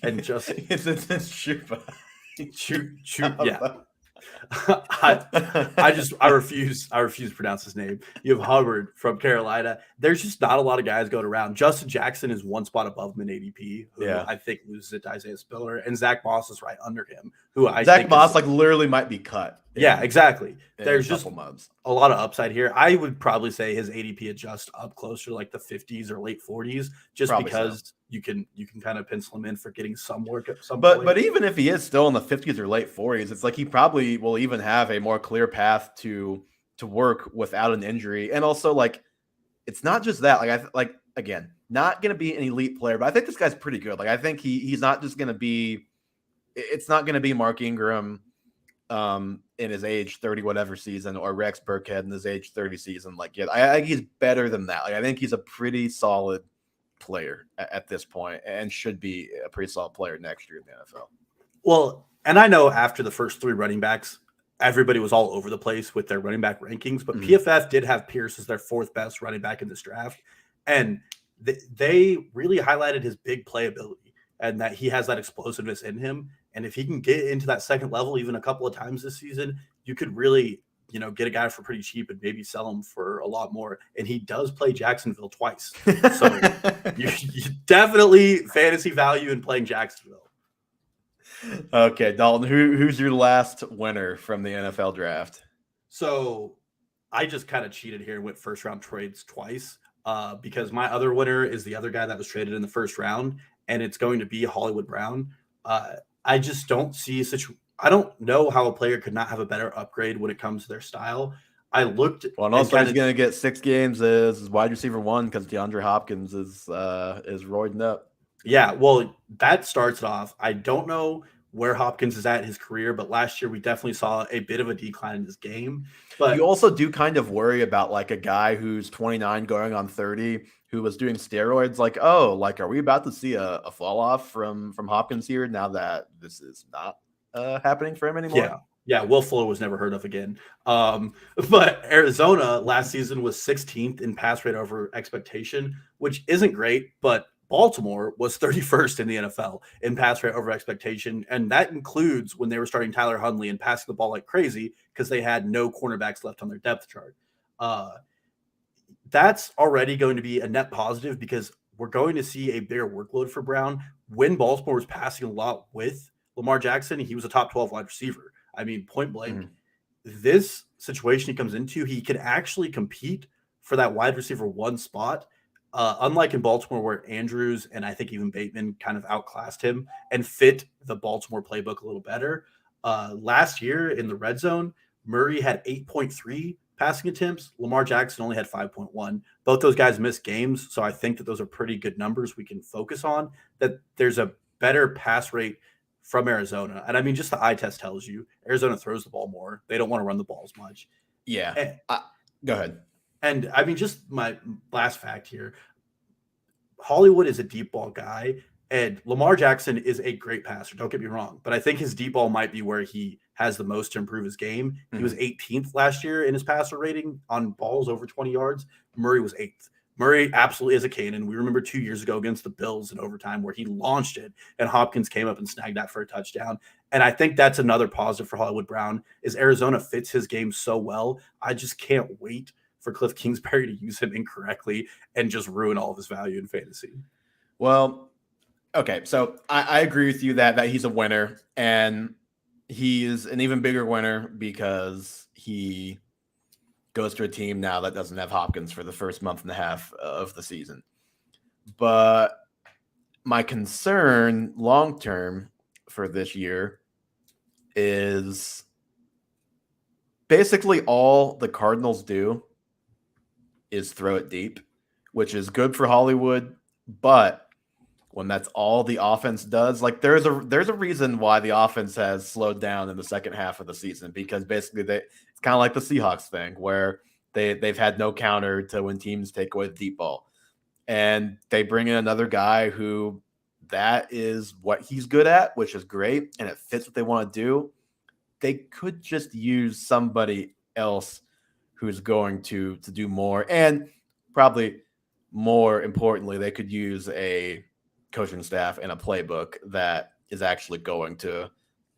and just it's Chupa. Yeah. I refuse to pronounce his name. You have Hubbard from Carolina. There's just not a lot of guys going around. Justin Jackson is one spot above him in ADP, who I think loses it to Isaiah Spiller, and Zach Moss is right under him, who I Zach think Moss literally might be cut. Yeah, exactly. There's just months. A lot of upside here. I would probably say his ADP adjusts up closer to like the 50s or late 40s, just probably because you can kind of pencil him in for getting some work at some point. But even if he is still in the 50s or late 40s, it's like he probably will even have a more clear path to work without an injury. And also, like, it's not just that. Like, again, not going to be an elite player, but I think this guy's pretty good. Like, I think he's not just going to be. It's not going to be Mark Ingram in his age 30 whatever season, or Rex Burkhead in his age 30 season. Like, yeah, I think he's better than that. Like, I think he's a pretty solid player at this point and should be a pretty solid player next year in the NFL. Well, and I know after the first three running backs, everybody was all over the place with their running back rankings, but PFF did have Pierce as their fourth best running back in this draft. And they really highlighted his big playability and that he has that explosiveness in him. And if he can get into that second level even a couple of times this season, you could really, get a guy for pretty cheap and maybe sell him for a lot more. And he does play Jacksonville twice. So you definitely fantasy value in playing Jacksonville. Okay, Dalton, who's your last winner from the NFL draft? So I just kind of cheated here and went first round trades twice because my other winner is the other guy that was traded in the first round, and it's going to be Hollywood Brown. I just don't see I don't know how a player could not have a better upgrade when it comes to their style. I looked. Well, and also he's going to get 6 games as wide receiver 1 because DeAndre Hopkins is roiding up. Yeah, well, that starts it off. I don't know where Hopkins is at in his career, but last year we definitely saw a bit of a decline in his game. But you also do kind of worry about like a guy who's 29 going on 30 who was doing steroids. Like, oh, like, are we about to see a fall off from Hopkins here now that this is not happening for him anymore? Yeah. Will Fuller was never heard of again. But Arizona last season was 16th in pass rate over expectation, which isn't great, but Baltimore was 31st in the NFL in pass rate over expectation, and that includes when they were starting Tyler Huntley and passing the ball like crazy because they had no cornerbacks left on their depth chart. That's already going to be a net positive because we're going to see a bigger workload for Brown. When Baltimore was passing a lot with Lamar Jackson, he was a top 12 wide receiver. I mean, point blank, this situation he comes into, he can actually compete for that wide receiver 1 spot. Unlike in Baltimore where Andrews and I think even Bateman kind of outclassed him and fit the Baltimore playbook a little better. Last year in the red zone, Murray had 8.3 passing attempts. Lamar Jackson only had 5.1. Both those guys missed games, so I think that those are pretty good numbers we can focus on, that there's a better pass rate from Arizona. And I mean, just the eye test tells you Arizona throws the ball more. They don't want to run the ball as much. Yeah. Go ahead. And I mean, just my last fact here, Hollywood is a deep ball guy, and Lamar Jackson is a great passer. Don't get me wrong, but I think his deep ball might be where he has the most to improve his game. He was 18th last year in his passer rating on balls over 20 yards. Murray was 8th. Murray absolutely is a cannon. We remember 2 years ago against the Bills in overtime where he launched it and Hopkins came up and snagged that for a touchdown. And I think that's another positive for Hollywood Brown is Arizona fits his game so well. I just can't wait for Cliff Kingsbury to use him incorrectly and just ruin all of his value in fantasy. Well, okay, so I agree with you that he's a winner, and he is an even bigger winner because he goes to a team now that doesn't have Hopkins for the first month and a half of the season. But my concern long term for this year is basically all the Cardinals do is throw it deep, which is good for Hollywood, but when that's all the offense does, like there's a reason why the offense has slowed down in the second half of the season, because basically it's kind of like the Seahawks thing where they've had no counter to when teams take away the deep ball, and they bring in another guy who that is what he's good at, which is great, and it fits what they want to do. They could just use somebody else who's going to do more, and probably more importantly, they could use a coaching staff and a playbook that is actually going to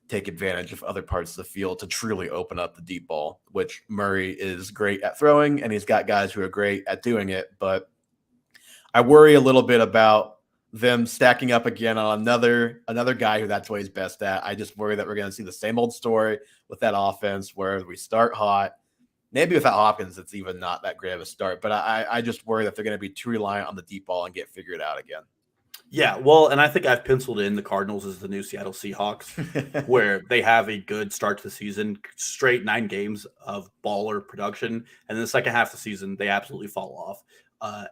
take advantage of other parts of the field to truly open up the deep ball, which Murray is great at throwing, and he's got guys who are great at doing it. But I worry a little bit about them stacking up again on another guy who that's what he's best at. I just worry that we're going to see the same old story with that offense where we start hot. Maybe without Hopkins, it's even not that great of a start. But I just worry that they're going to be too reliant on the deep ball and get figured out again. Yeah, well, and I think I've penciled in the Cardinals as the new Seattle Seahawks, where they have a good start to the season, straight 9 games of baller production, and then the second half of the season, they absolutely fall off.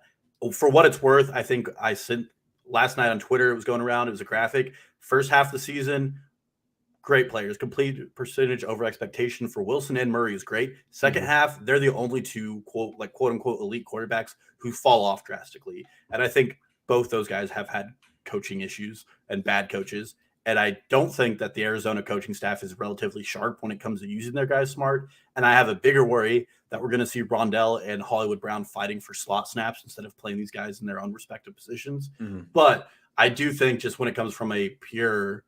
For what it's worth, I think I sent last night on Twitter, it was going around, it was a graphic. First half of the season, great players, complete percentage over expectation for Wilson and Murray is great. Second half, they're the only two quote unquote elite quarterbacks who fall off drastically. And I think both those guys have had coaching issues and bad coaches. And I don't think that the Arizona coaching staff is relatively sharp when it comes to using their guys smart. And I have a bigger worry that we're going to see Rondell and Hollywood Brown fighting for slot snaps instead of playing these guys in their own respective positions. But I do think just when it comes from a pure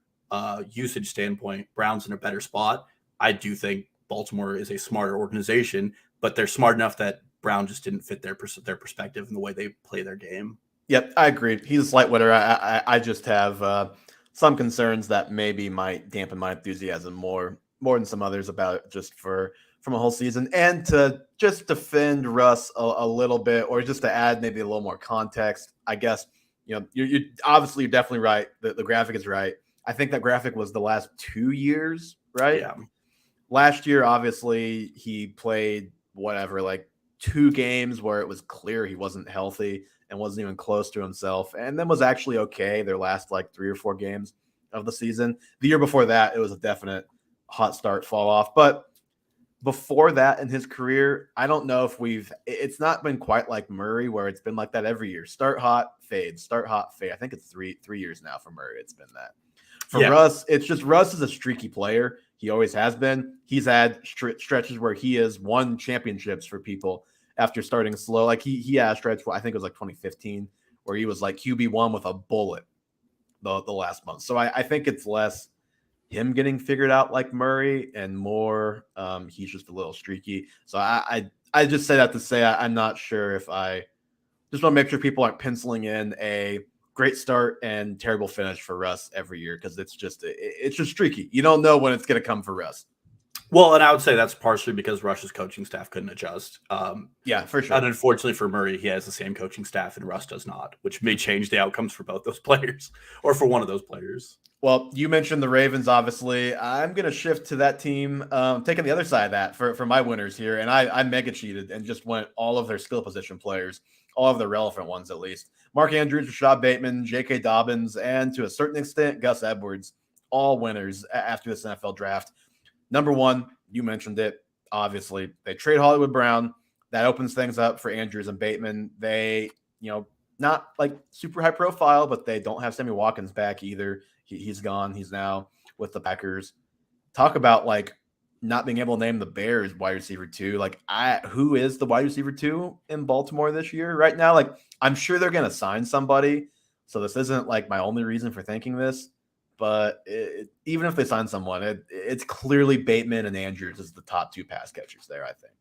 usage standpoint, Brown's in a better spot. I do think Baltimore is a smarter organization, but they're smart enough that Brown just didn't fit their perspective and the way they play their game. Yep, I agree. He's a slight winner. I just have some concerns that maybe might dampen my enthusiasm more than some others about it, just from a whole season. And to just defend Russ a little bit, or just to add maybe a little more context, I guess, you obviously you're definitely right. The graphic is right. I think that graphic was the last 2 years, right? Yeah. Last year, obviously, he played like 2 games where it was clear he wasn't healthy and wasn't even close to himself, and then was actually okay their last like 3 or 4 games of the season. The year before that, it was a definite hot start fall off. But before that in his career, I don't know if it's not been quite like Murray where it's been like that every year. Start hot, fade, start hot, fade. I think it's three years now for Murray. It's been that. For Russ, it's just Russ is a streaky player. He always has been. He's had stretches where he has won championships for people after starting slow. Like he had a stretch, I think it was like 2015, where he was like QB1 with a bullet the last month. So I think it's less him getting figured out like Murray and more he's just a little streaky. So I just say that to say I'm not sure if I just want to make sure people aren't penciling in a great start and terrible finish for Russ every year, because it's just streaky. You don't know when it's going to come for Russ. Well, and I would say that's partially because Rush's coaching staff couldn't adjust. Yeah, for sure. And unfortunately for Murray, he has the same coaching staff and Russ does not, which may change the outcomes for both those players or for one of those players. Well, you mentioned the Ravens, obviously. I'm going to shift to that team, taking the other side of that for my winners here. And I mega cheated and just went all of their skill position players, all of the relevant ones at least. Mark Andrews, Rashad Bateman, J.K. Dobbins, and to a certain extent, Gus Edwards, all winners after this NFL draft. Number one, you mentioned it, obviously. They trade Hollywood Brown. That opens things up for Andrews and Bateman. They, not like super high profile, but they don't have Sammy Watkins back either. He's gone. He's now with the Packers. Talk about like not being able to name the Bears wide receiver 2. Like, who is the wide receiver 2 in Baltimore this year right now? Like, I'm sure they're going to sign somebody. So this isn't like my only reason for thinking this. But even if they sign someone, it's clearly Bateman and Andrews as the top 2 pass catchers there, I think.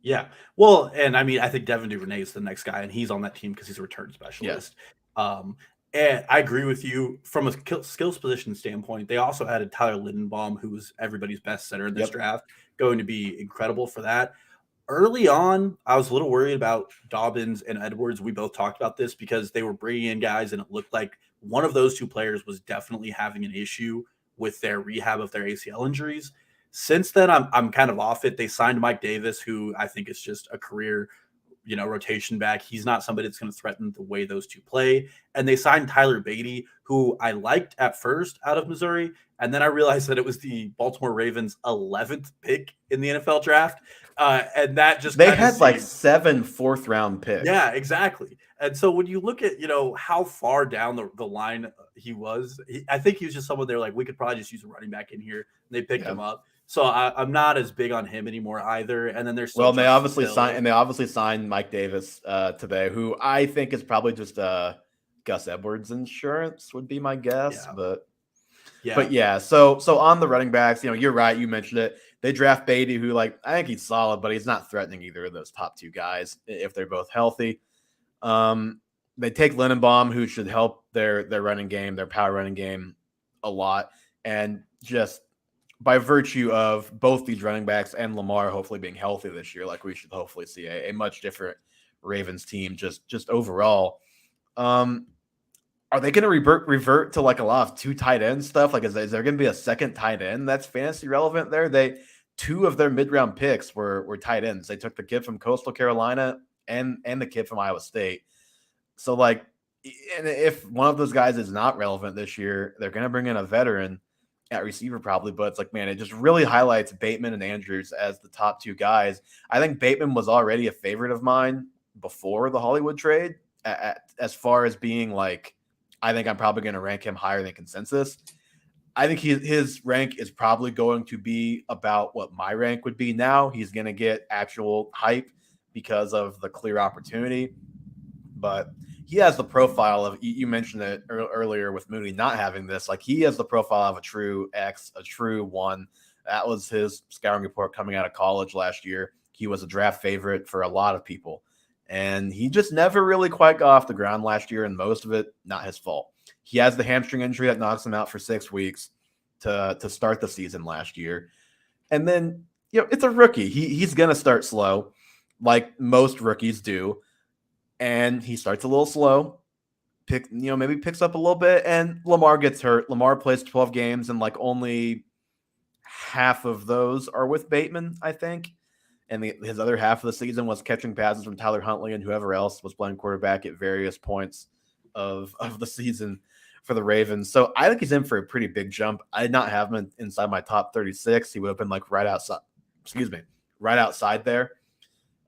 Yeah. Well, and I mean, I think Devin Duvernay is the next guy, and he's on that team because he's a return specialist. And I agree with you from a skills position standpoint. They also added Tyler Lindenbaum, who was everybody's best center in this draft, going to be incredible for that. Early on, I was a little worried about Dobbins and Edwards. We both talked about this because they were bringing in guys, and it looked like one of those 2 players was definitely having an issue with their rehab of their ACL injuries. Since then, I'm kind of off it. They signed Mike Davis, who I think is just a career, rotation back. He's not somebody that's going to threaten the way those 2 play. And they signed Tyler Beatty, who I liked at first out of Missouri. And then I realized that it was the Baltimore Ravens' 11th pick in the NFL draft. And that just they had like 7 fourth-round picks. Yeah, exactly. And so when you look at, how far down the line he was, I think he was just someone they're like, we could probably just use a running back in here. And they picked him up. So I'm not as big on him anymore either. And then there's they obviously signed Mike Davis today, who I think is probably just Gus Edwards insurance would be my guess. But yeah. So on the running backs, you're right. You mentioned it. They draft Beatty, who I think he's solid, but he's not threatening either of those top 2 guys if they're both healthy. They take Lindenbaum, who should help their running game, their power running game a lot, and just by virtue of both these running backs and Lamar hopefully being healthy this year, we should hopefully see a much different Ravens team just overall. Are they going to revert to a lot of 2 tight end stuff? Is there going to be a second tight end that's fantasy relevant there? 2 of their mid-round picks were tight ends. They took the kid from Coastal Carolina and the kid from Iowa State. So and if one of those guys is not relevant this year, they're going to bring in a veteran at receiver probably, but it's man, it just really highlights Bateman and Andrews as the top 2 guys. I think Bateman was already a favorite of mine before the Hollywood trade as far as being I think I'm probably going to rank him higher than consensus. I think his rank is probably going to be about what my rank would be now. He's going to get actual hype because of the clear opportunity, but he has the profile of, you mentioned it earlier with Mooney not having this, he has the profile of a true X, a true 1. That was his scouting report coming out of college last year. He was a draft favorite for a lot of people, and he just never really quite got off the ground last year, and most of it not his fault. He has the hamstring injury that knocks him out for 6 weeks to start the season last year. And then, it's a rookie. He's going to start slow like most rookies do. And he starts a little slow, maybe picks up a little bit, and Lamar gets hurt. Lamar plays 12 games, and only half of those are with Bateman, I think. And his other half of the season was catching passes from Tyler Huntley and whoever else was playing quarterback at various points of the season for the Ravens. So I think he's in for a pretty big jump. I did not have him inside my top 36. He would have been right outside there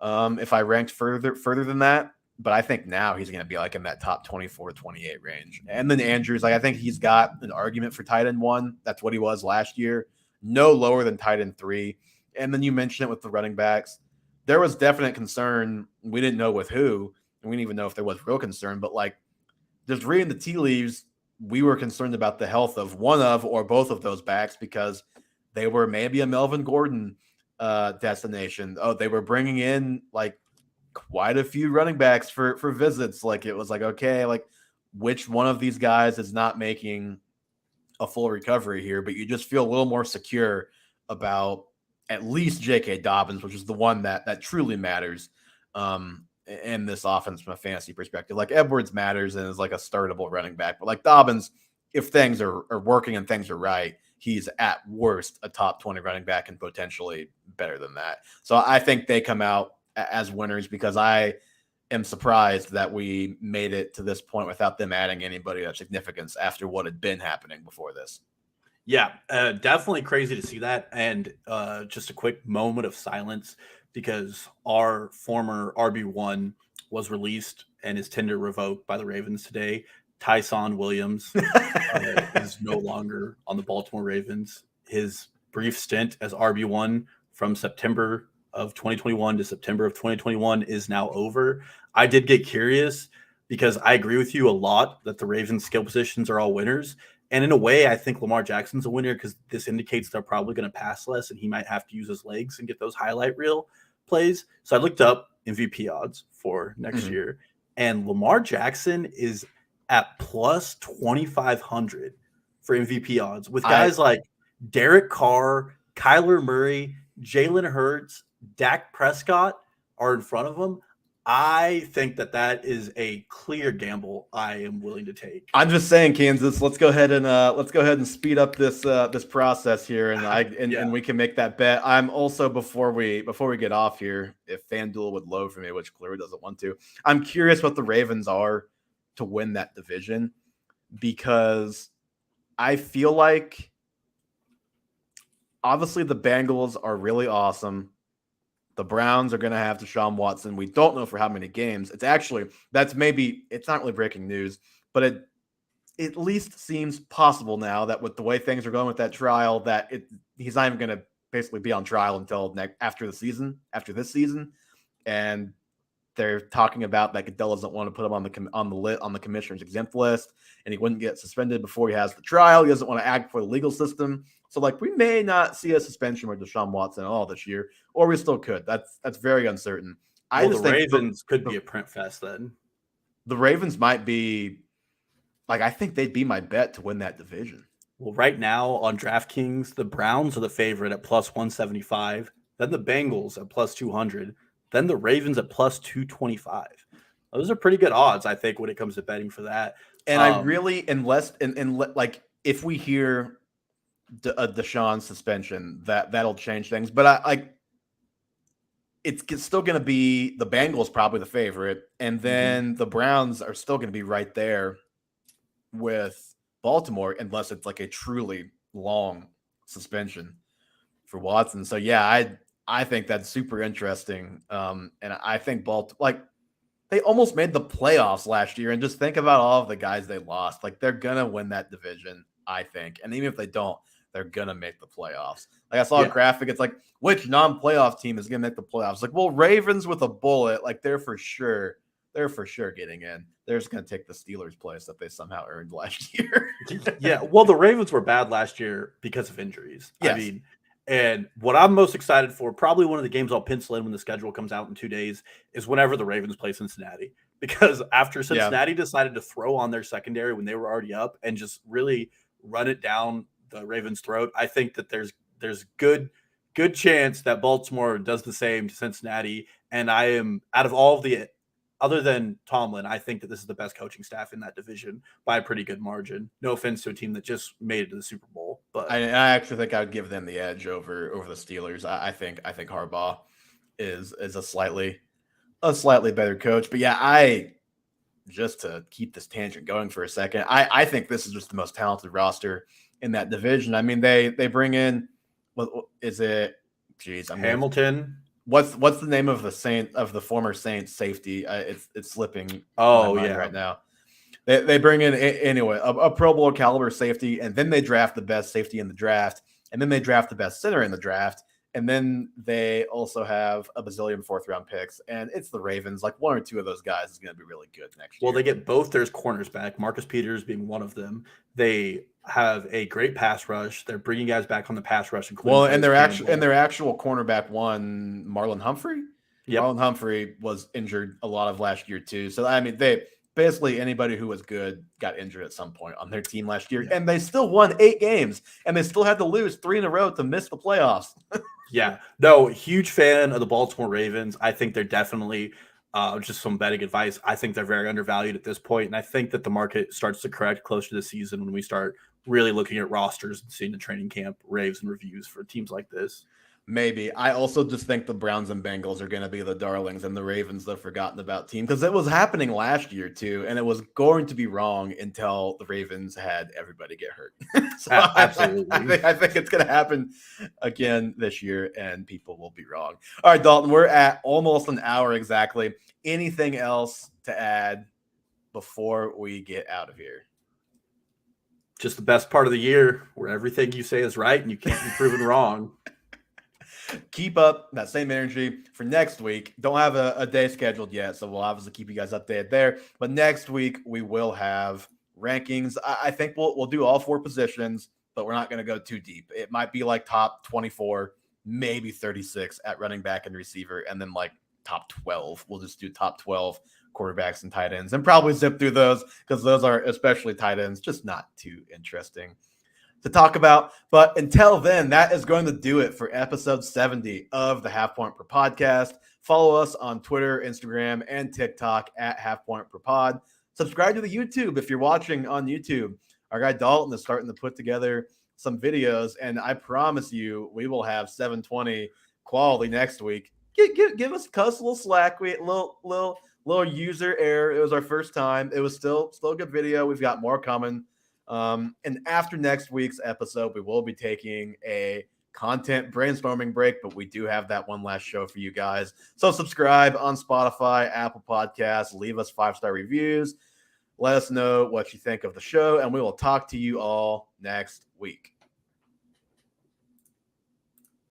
if I ranked further than that. But I think now he's going to be in that top 24, 28 range. And then Andrews, I think he's got an argument for tight end 1. That's what he was last year. No lower than tight end 3. And then you mentioned it with the running backs. There was definite concern. We didn't know with who. And we didn't even know if there was real concern. But just reading the tea leaves, we were concerned about the health of one of or both of those backs because they were maybe a Melvin Gordon destination. Oh, they were bringing in quite a few running backs for visits. It was okay, which one of these guys is not making a full recovery here, but you just feel a little more secure about at least J.K. Dobbins, which is the one that truly matters in this offense from a fantasy perspective. Edwards matters and is a startable running back, but Dobbins, if things are working and things are right, he's at worst a top 20 running back and potentially better than that. So I think they come out as winners because I am surprised that we made it to this point without them adding anybody of significance after what had been happening before this. Yeah, definitely crazy to see that. And just a quick moment of silence because our former RB1 was released and his tender revoked by the Ravens today. Tyson Williams is no longer on the Baltimore Ravens. His brief stint as RB1 from September of 2021 to September of 2021 is now over. I did get curious because I agree with you a lot that the Ravens skill positions are all winners. And in a way, I think Lamar Jackson's a winner because this indicates they're probably going to pass less and he might have to use his legs and get those highlight reel plays. So I looked up MVP odds for next year, and Lamar Jackson is at plus 2,500 for MVP odds with guys like Derek Carr, Kyler Murray, Jalen Hurts, Dak Prescott are in front of him. I think that is a clear gamble I am willing to take. I'm just saying, Kansas, let's go ahead and speed up this process here, and we can make that bet. I'm also before we get off here, if FanDuel would load for me, which clearly doesn't want to, I'm curious what the Ravens are to win that division, because I feel like obviously the Bengals are really awesome. The Browns are going to have Deshaun Watson. We don't know for how many games. It's not really breaking news, but it at least seems possible now that with the way things are going with that trial, that he's not even going to basically be on trial until after this season. And they're talking about that Goodell doesn't want to put him on the commissioner's exempt list, and he wouldn't get suspended before he has the trial. He doesn't want to act for the legal system. So, we may not see a suspension with Deshaun Watson at all this year, or we still could. That's very uncertain. The Ravens could be a print fest then. The Ravens might be, I think they'd be my bet to win that division. Well, right now on DraftKings, the Browns are the favorite at plus 175, then the Bengals at plus 200, then the Ravens at plus 225. Those are pretty good odds, I think, when it comes to betting for that. And I really, if we hear a Deshaun suspension, that'll change things. But it's still going to be the Bengals probably the favorite, and then the Browns are still going to be right there with Baltimore, unless it's a truly long suspension for Watson. So yeah, I think that's super interesting. And I think they almost made the playoffs last year, and just think about all of the guys they lost. They're gonna win that division, I think. And even if they don't, they're gonna make the playoffs. I saw a graphic. It's which non-playoff team is gonna make the playoffs? Ravens with a bullet. They're for sure getting in. They're just gonna take the Steelers' place that they somehow earned last year. Yeah, well, the Ravens were bad last year because of injuries. Yes. And what I'm most excited for, probably one of the games I'll pencil in when the schedule comes out in 2 days, is whenever the Ravens play Cincinnati. Because after Cincinnati decided to throw on their secondary when they were already up and just really run it down the Ravens' throat, I think that there's good chance that Baltimore does the same to Cincinnati. And I am, out of all of the, other than Tomlin, I think that this is the best coaching staff in that division by a pretty good margin. No offense to a team that just made it to the Super Bowl, but I actually think I would give them the edge over the Steelers. I think Harbaugh is a slightly better coach. But yeah, just to keep this tangent going for a second, I think this is just the most talented roster in that division. I mean, they bring in, what is it? Geez, Hamilton. What's the name of the former Saints safety? It's slipping. Right now. They bring in a Pro Bowl caliber safety, and then they draft the best safety in the draft, and then they draft the best center in the draft, and then they also have a bazillion 4th-round picks, and it's the Ravens. One or two of those guys is going to be really good next year. Well, they get both their corners back, Marcus Peters being one of them. They have a great pass rush. They're bringing guys back on the pass rush. And their actual cornerback one, Marlon Humphrey. Yep. Marlon Humphrey was injured a lot of last year too. So I mean, they basically anybody who was good got injured at some point on their team last year, and they still won 8 games, and they still had to lose 3 in a row to miss the playoffs. Yeah, no, huge fan of the Baltimore Ravens. I think they're definitely just some betting advice. I think they're very undervalued at this point, and I think that the market starts to correct closer to the season when we start really looking at rosters and seeing the training camp raves and reviews for teams like this. Maybe. I also just think the Browns and Bengals are going to be the darlings, and the Ravens the forgotten about team, because it was happening last year too, and it was going to be wrong until the Ravens had everybody get hurt. So absolutely. I think it's going to happen again this year, and people will be wrong. All right, Dalton, we're at almost an hour exactly. Anything else to add before we get out of here? just the best part of the year where everything you say is right and you can't be proven wrong. Keep up that same energy for next week. Don't have a day scheduled yet, so we'll obviously keep you guys updated there. But next week we will have rankings. I think we'll do all 4 positions, but we're not going to go too deep. It might be like top 24, maybe 36 at running back and receiver, and then like top 12. We'll just do top 12 quarterbacks and tight ends and probably zip through those because those are, especially tight ends, just not too interesting to talk about. But until then, that is going to do it for episode 70 of the Half Point Per Podcast. Follow us on Twitter, Instagram, and TikTok at Half Point Per Pod. Subscribe to the YouTube if you're watching on YouTube. Our guy Dalton is starting to put together some videos, and I promise you we will have 720 quality next week. Give us a little slack. We little user error. It was our first time. It was still a good video. We've got more coming. And after next week's episode, we will be taking a content brainstorming break, but we do have that one last show for you guys. So subscribe on Spotify, Apple Podcasts, leave us 5-star reviews. Let us know what you think of the show, and we will talk to you all next week.